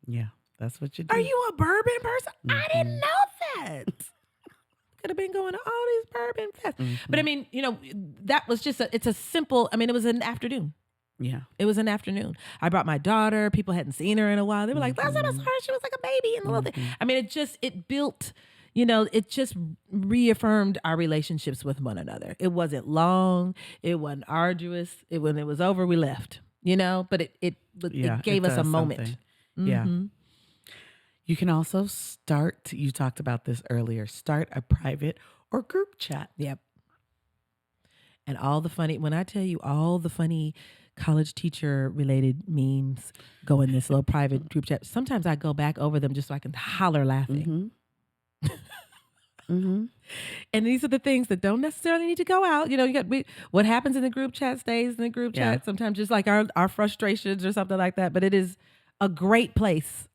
Yeah, that's what you do. Are you a bourbon person? I didn't know that. Could have been going to all these bourbon fests. But I mean, that was just it's a simple, it was an afternoon. Yeah. It was an afternoon. I brought my daughter. People hadn't seen her in a while. They were like, last time I saw her, she was like a baby and the little thing. It built, it just reaffirmed our relationships with one another. It wasn't long. It wasn't arduous. When it was over, we left, but it gave us a does moment. something. Yeah. You can also start, you talked about this earlier, start a private or group chat. Yep. And when I tell you all the funny college teacher related memes go in this little private group chat, sometimes I go back over them just so I can holler laughing. And these are the things that don't necessarily need to go out. What happens in the group chat stays in the group chat. Sometimes just like our frustrations or something like that. But it is a great place.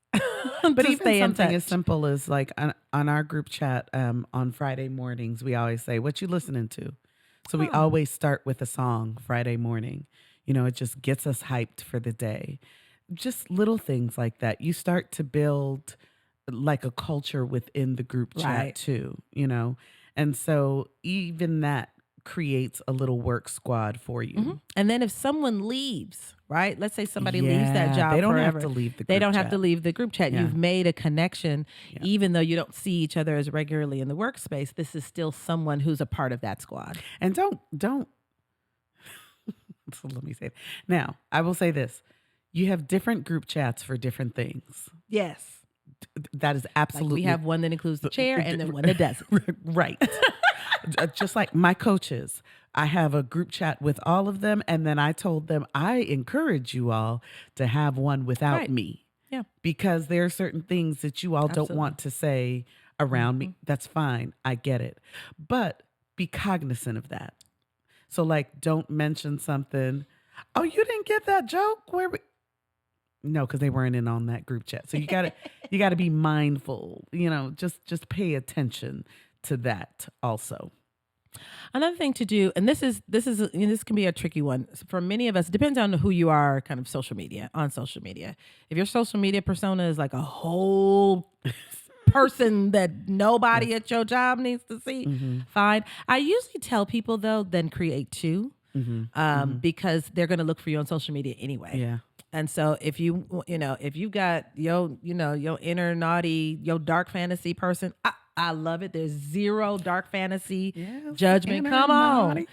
But to even stay in something touch. as simple as like on our group chat on Friday mornings, we always say, "What you listening to?" So we always start with a song Friday morning. It just gets us hyped for the day. Just little things like that. You start to build like a culture within the group chat Right. too, And so even that creates a little work squad for you. And then if someone leaves, right? Let's say somebody leaves that Yeah, job they don't forever. have to leave the They group don't have chat. to leave the group chat. Yeah. You've made a connection, even though you don't see each other as regularly in the workspace. This is still someone who's a part of that squad. And don't so let me say it. Now, I will say this. You have different group chats for different things. Yes. That is absolutely We have one that includes the chair and then one that doesn't. right. Just like my coaches, I have a group chat with all of them, and then I told them I encourage you all to have one without Right. me. Yeah. Because there are certain things that you all don't Absolutely. want to say around me. That's fine. I get it. But be cognizant of that. So like don't mention something. Oh, you didn't get that joke? No, because they weren't in on that group chat. So you gotta be mindful, just pay attention to that also. Another thing to do, and this can be a tricky one for many of us. It depends on who you are, kind of on social media. If your social media persona is like a whole person that nobody at your job needs to see, fine. I usually tell people though, then create two, because they're going to look for you on social media anyway. Yeah. And so if you've got your inner naughty, your dark fantasy person, I love it. There's zero dark fantasy Yes, judgment. Come on. naughty.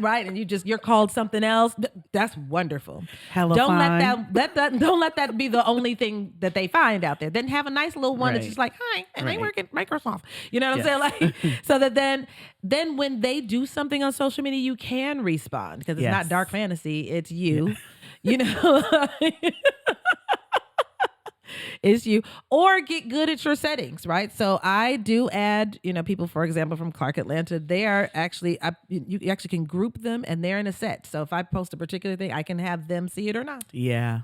Right? And you're called something else. That's wonderful. Hella Don't fine. let that don't let that be the only thing that they find out there. Then have a nice little one that's Right. just like, hi, and I Right. work at Microsoft. You know what Yes. I'm saying? Like, so that then when they do something on social media, you can respond because it's not Yes. dark fantasy. It's you. You know, it's you, or get good at your settings, right? So I do add, people, for example, from Clark Atlanta. They are actually, you actually can group them and they're in a set. So if I post a particular thing, I can have them see it or not. Yeah.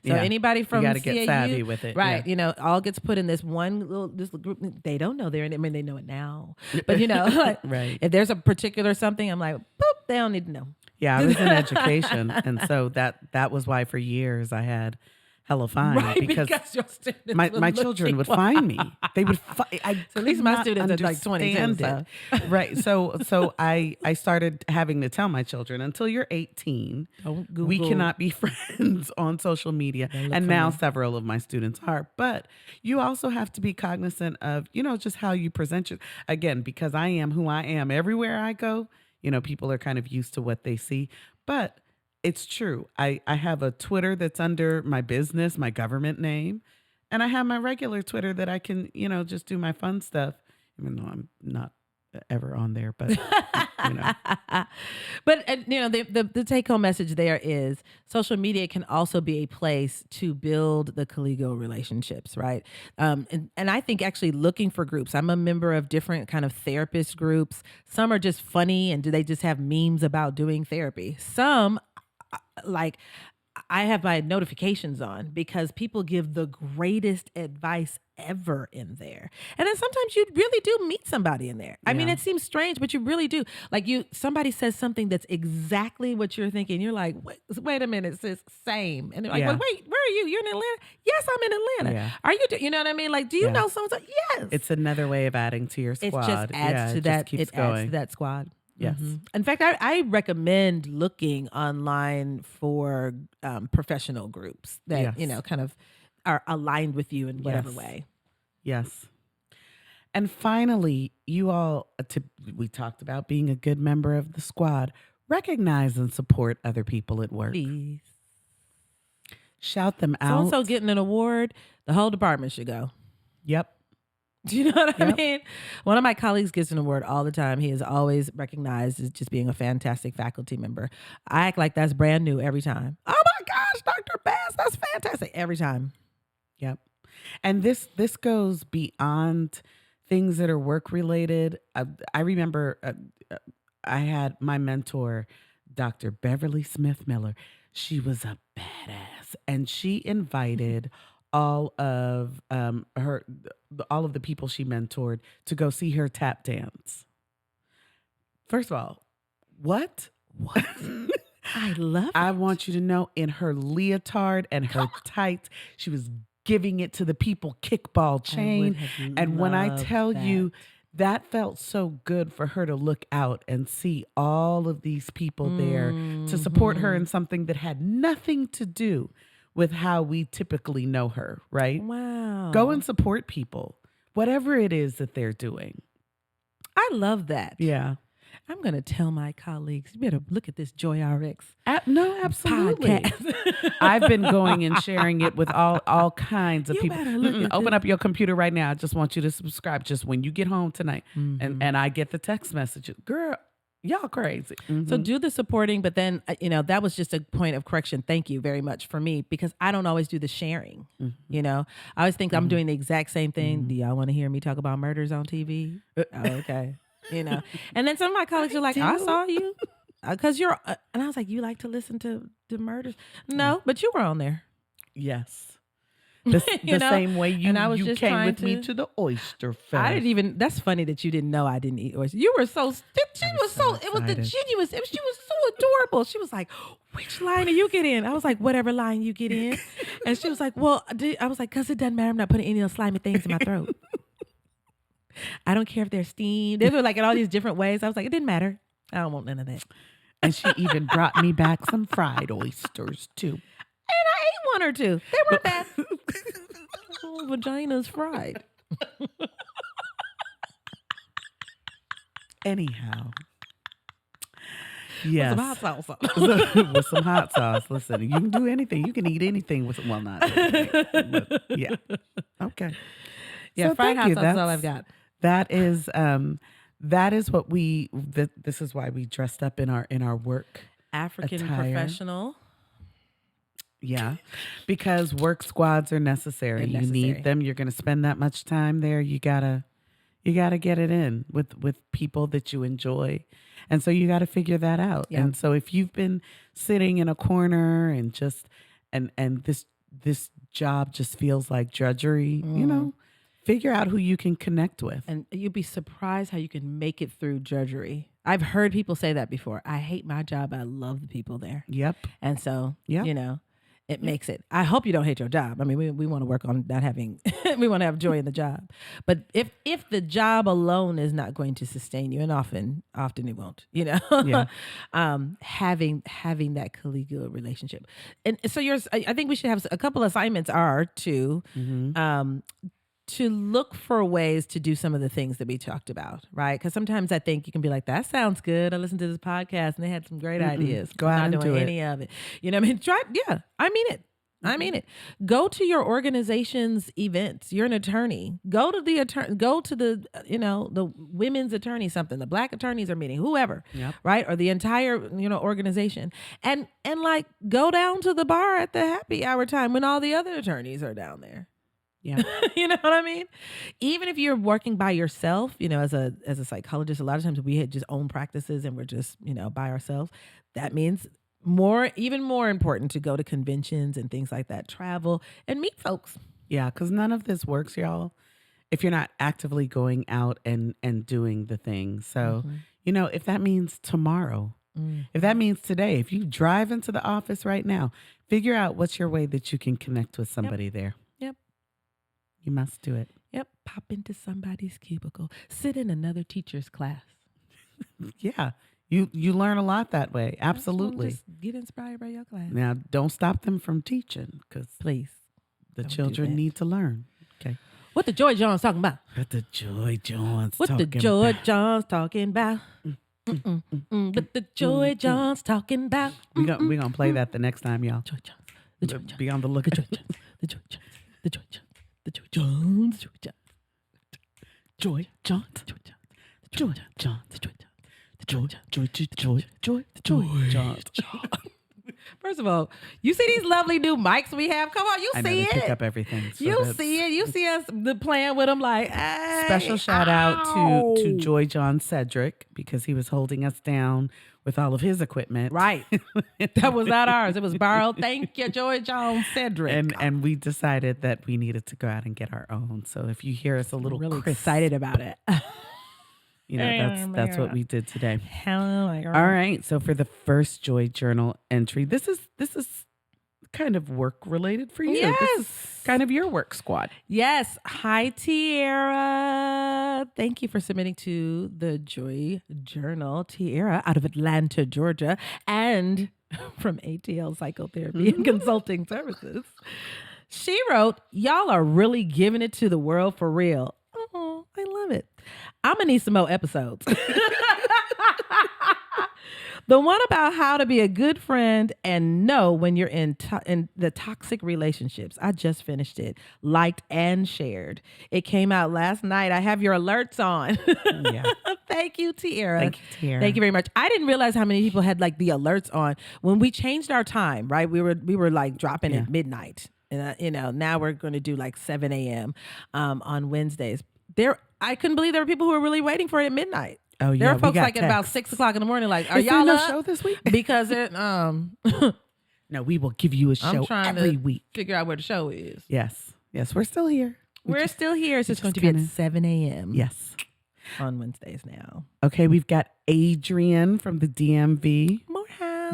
So anybody from you got to CAU, get savvy with it, right? Yeah. All gets put in this little group. They don't know they're in it. I mean, they know it now, but like, Right. if there's a particular something, I'm like, boop, they don't need to know. Yeah, I was in education, and so that was why for years I had hella fine Right, because your students my children would find me. They would. At least my students are like 22. So. Right. So I started having to tell my children until you're 18, Don't we Google. cannot be friends on social media. And now several of my students are. But you also have to be cognizant of just how you present it. Again, because I am who I am everywhere I go. People are kind of used to what they see, but it's true. I have a Twitter that's under my business, my government name, and I have my regular Twitter that I can, just do my fun stuff, even though I'm not ever on there, but But the take home message there is social media can also be a place to build the collegial relationships, right? And I think actually looking for groups. I'm a member of different kind of therapist groups. Some are just funny and do they just have memes about doing therapy? Some like I have my notifications on because people give the greatest advice ever in there. And then sometimes you really do meet somebody in there. I mean, Yeah. it seems strange, but you really do. Like somebody says something that's exactly what you're thinking. You're like, wait a minute, sis, same. And they're like, Yeah. well, wait, where are you? You're in Atlanta? Yes, I'm in Atlanta. Yeah. Are you, you know what I mean? Like, do you Yeah. know so-and-so? Yes. it's another way of adding to your It squad. just adds to it that. Just keeps It adds going. to that squad. Yes. In fact, I recommend looking online for professional groups that Yes. kind of are aligned with you in whatever Yes. way. Yes. And finally, you all, we talked about being a good member of the squad. Recognize and support other people at work. Please, Shout them so out. and so getting an award, the whole department should go. Yep. Do you know what I Yep. mean? One of my colleagues gets an award all the time. He is always recognized as just being a fantastic faculty member. I act like that's brand new every time. Oh my gosh, Dr. Bass, that's fantastic every time. Yep. And this goes beyond things that are work related. I remember I had my mentor, Dr. Beverly Smith Miller. She was a badass, and she invited all of all of the people she mentored to go see her tap dance. First of all, what? I love I it. want you to know, in her leotard and her tights, she was giving it to the people kickball chain. And when I tell you, that felt so good for her to look out and see all of these people there to support her in something that had nothing to do with how we typically know her, right? Wow. Go and support people, whatever it is that they're doing. I love that. Yeah. I'm going to tell my colleagues, you better look at this Joy RX No, absolutely. podcast. I've been going and sharing it with all kinds of You people. better look at Open this. up your computer right now. I just want you to subscribe just when you get home tonight. And I get the text messages. Girl, y'all crazy. So do the supporting, but then, that was just a point of correction. Thank you very much for me, because I don't always do the sharing. I always think I'm doing the exact same thing. Do y'all want to hear me talk about murders on TV? Oh, okay. And then some of my colleagues are like, I saw you because you're, and I was like, you like to listen to murders? No, but you were on there. Yes. The same way and I was you just came trying with me to the Oyster Fest. I didn't even. That's funny that you didn't know I didn't eat oysters. You were so. She was so. It was the excited. genuine. She was so adorable. She was like, "Which line do you get in?" I was like, "Whatever line you get in." And she was like, "Well," I was like, "Cause it doesn't matter. I'm not putting any of those slimy things in my throat. I don't care if they're steamed." They were like in all these different ways. I was like, "It didn't matter. I don't want none of that." And she even brought me back some fried oysters too. And I ate one or two. They weren't bad. Oh, vagina's fried. Anyhow, With some yes. hot sauce on. With some hot sauce. Listen, you can do anything. You can eat anything with, well, not anything, but yeah. Okay. Yeah, So fried thank hot you. sauce is all I've got. That is what this is why we dressed up in our work African attire. professional. Yeah, because work squads are necessary. You need them. You're going to spend that much time there. You gotta get it in with people that you enjoy, and so you got to figure that out. Yeah. And so if you've been sitting in a corner and just and this job just feels like drudgery, figure out who you can connect with. And you'd be surprised how you can make it through drudgery. I've heard people say that before. I hate my job, but I love the people there. Yep. And so, it makes it. I hope you don't hate your job. I mean, we want to work on not having, we want to have joy in the job. But if the job alone is not going to sustain you, and often it won't, Yeah. having that collegial relationship. And so I think we should have a couple assignments are to look for ways to do some of the things that we talked about, right? Because sometimes I think you can be like, that sounds good. I listened to this podcast and they had some great ideas. Go out and not do doing it. any of it. You know what I mean? I mean it. I mean it. Go to your organization's events. You're an attorney. Go to the the women's attorney something. The black attorneys are meeting whoever, right? Or the entire organization, and like go down to the bar at the happy hour time when all the other attorneys are down there. Yeah. You know what I mean? Even if you're working by yourself, as a psychologist, a lot of times we had just own practices and we're just, by ourselves. That means even more important to go to conventions and things like that, travel and meet folks. Yeah, because none of this works, y'all, if you're not actively going out and doing the things. So, if that means tomorrow, if that means today, if you drive into the office right now, figure out what's your way that you can connect with somebody there. Yep. You must do it. Yep. Pop into somebody's cubicle. Sit in another teacher's class. Yeah. You learn a lot that way. Absolutely. Just get inspired by your class. Now, don't stop them from teaching because please, the children need to learn. Okay. What the Joy John's talking about? What the Joy John's What the Joy John's talking about? What the Joy John's talking about? We're gonna play that the next time, y'all. Joy Johns. The Joy Johns. Be on the lookout. The Joy Johns. The Joy Johns. The Joy Johns. Joy Johns. Joy Johns. Joy Johns. Joy Johns. The Joy Johns. Joy Johns. First of all, you see these lovely new mics we have? Come on, I know see they it. pick up everything. So You see it. You see us playing with them like, hey, special shout out to Joy John Cedric because he was holding us down with all of his equipment. Right. That was not ours. It was borrowed. Thank you, Joy John Cedric. And we decided that we needed to go out and get our own. So if you hear us a little really crisp, excited about it. That's what we did today. Hello, my girl. All right. So for the first Joy Journal entry, this is kind of work related for you. Yes. This is kind of your work squad. Yes. Hi, Tiara. Thank you for submitting to the Joy Journal. Tiara out of Atlanta, Georgia, and from ATL Psychotherapy and Consulting Services. She wrote, y'all are really giving it to the world for real. Oh, I love it. I'm going to need some more episodes. The one about how to be a good friend and know when you're in the toxic relationships. I just finished it, liked and shared. It came out last night. I have your alerts on. Yeah. Thank you, Tiara. Thank you, Tiara. Thank you very much. I didn't realize how many people had like the alerts on when we changed our time, right? We were like dropping at midnight. And now we're going to do like 7 a.m. On Wednesdays. I couldn't believe there were people who were really waiting for it at midnight. Oh yeah, there were folks like at about 6 o'clock in the morning, like, are Is y'all there up? no show this week? Because No, we will give you a show I'm trying every to week. figure out where the show is. Yes, we're still here. We're still here. So it's going to be at 7 a.m. Yes, on Wednesdays now. Okay, we've got Adrian from the DMV.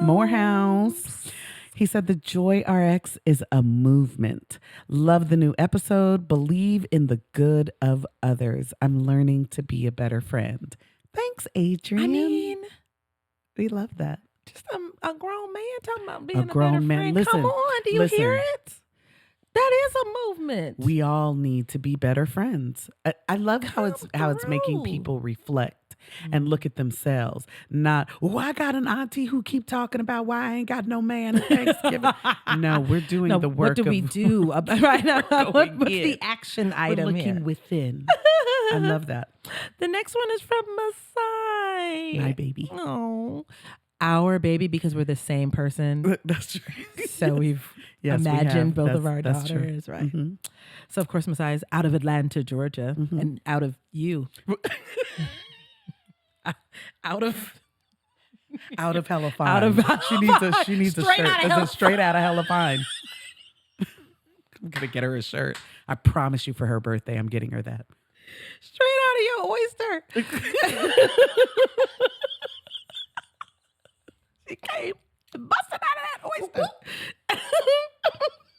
Morehouse. He said the Joy RX is a movement. Love the new episode. Believe in the good of others. I'm learning to be a better friend. Thanks, Adrian. I mean, we love that. Just a grown man talking about being a grown better man. friend. Listen, Come on, do you hear it? That is a movement. We all need to be better friends. I love how it's making people reflect and look at themselves. Not, oh, I got an auntie who keep talking about why I ain't got no man at Thanksgiving. No, we're doing the work. What do we do right now? What's the action We're item looking here? within. I love that. The next one is from Masai. My baby. Oh, our baby, because we're the same person. That's true. So we've Yes, we imagined have. both of our That's true. daughters, right? Mhm. So, of course, Masai is out of Atlanta, Georgia, and out of you. Out of Hella Fine. Out of she needs a Straight shirt. outta It's Hella a straight out of Hella Fine. I'm gonna get her a shirt. I promise you, for her birthday, I'm getting her that. straight out of your oyster. She came busting out of that oyster.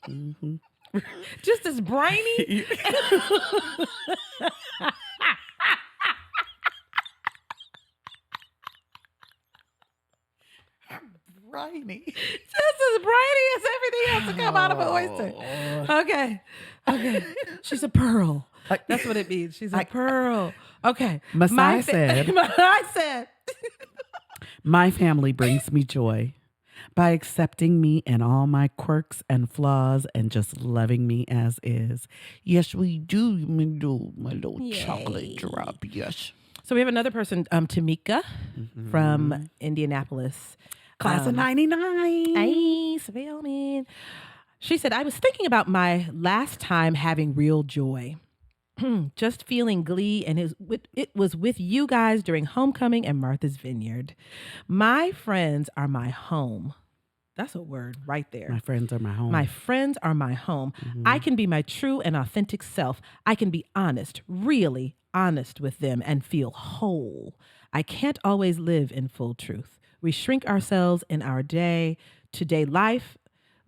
Mhm. Just as brainy. Briny. Just as brainy as everything has to come out of an oyster. Okay. She's a pearl. That's what it means. She's a pearl. Okay. Masai said, I said. my family brings me joy by accepting me and all my quirks and flaws and just loving me as is. Yes, we do, my little chocolate drop. Yes. So we have another person, Tamika from Indianapolis. Class of 99. Hey, Savannah. She said, I was thinking about my last time having real joy. Just feeling glee, and it was with you guys during homecoming and Martha's Vineyard. My friends are my home. That's a word right there. My friends are my home. My friends are my home. I can be my true and authentic self. I can be honest, really honest with them, and feel whole. I can't always live in full truth. We shrink ourselves in our day-to-day life,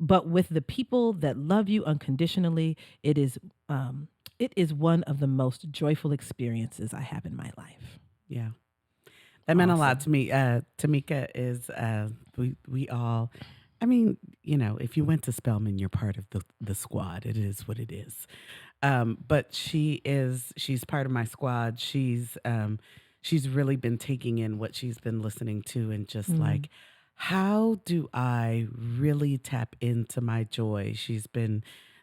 but with the people that love you unconditionally, it is one of the most joyful experiences I have in my life. Yeah. That meant a lot to me. Tamika is, we all, I mean, you know, if you went to Spelman, you're part of the squad. It is what it is. But she's part of my squad. She's really been taking in what she's been listening to and just like, how do I really tap into my joy? She's been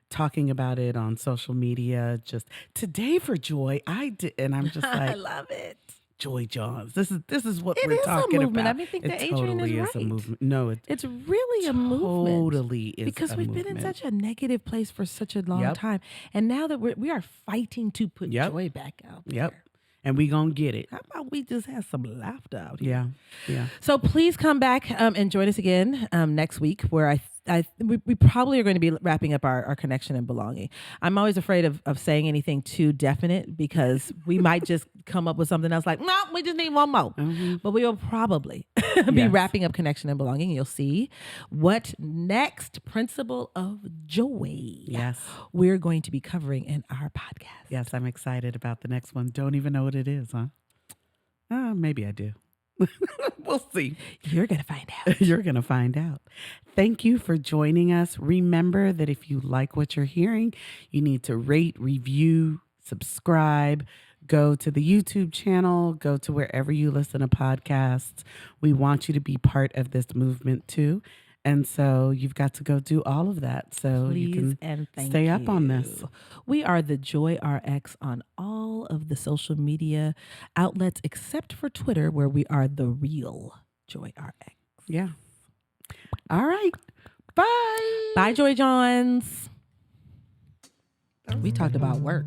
talking about it on social media. Just today for joy, I did, and I'm just like, I love it. Joy Johns. This is what It we're is a talking movement. about. I think it that Adrian totally is is a right. movement. No, It's really a movement. Totally is because a we've movement. been in such a negative place for such a long Yep. time, and now that we are fighting to put Yep. joy back out there. Yep. And we gonna get it. How about we just have some laughter out here? Yeah. So please come back and join us again next week, where we probably are going to be wrapping up our connection and belonging. I'm always afraid of saying anything too definite because we might just come up with something else like, no, we just need one more. But we will probably be Yes. wrapping up connection and belonging. You'll see what next principle of joy Yes. we're going to be covering in our podcast. Yes, I'm excited about the next one. Don't even know what it is, huh? Maybe I do. We'll see. You're going to find out. You're going to find out. Thank you for joining us. Remember that if you like what you're hearing, you need to rate, review, subscribe, go to the YouTube channel, go to wherever you listen to podcasts. We want you to be part of this movement too. And so you've got to go do all of that so you Please can and thank stay up on this. We are the Joy RX on all of the social media outlets except for Twitter, where we are the real Joy RX. Yeah. All right. Bye. Bye, Joy Johns. We talked about work.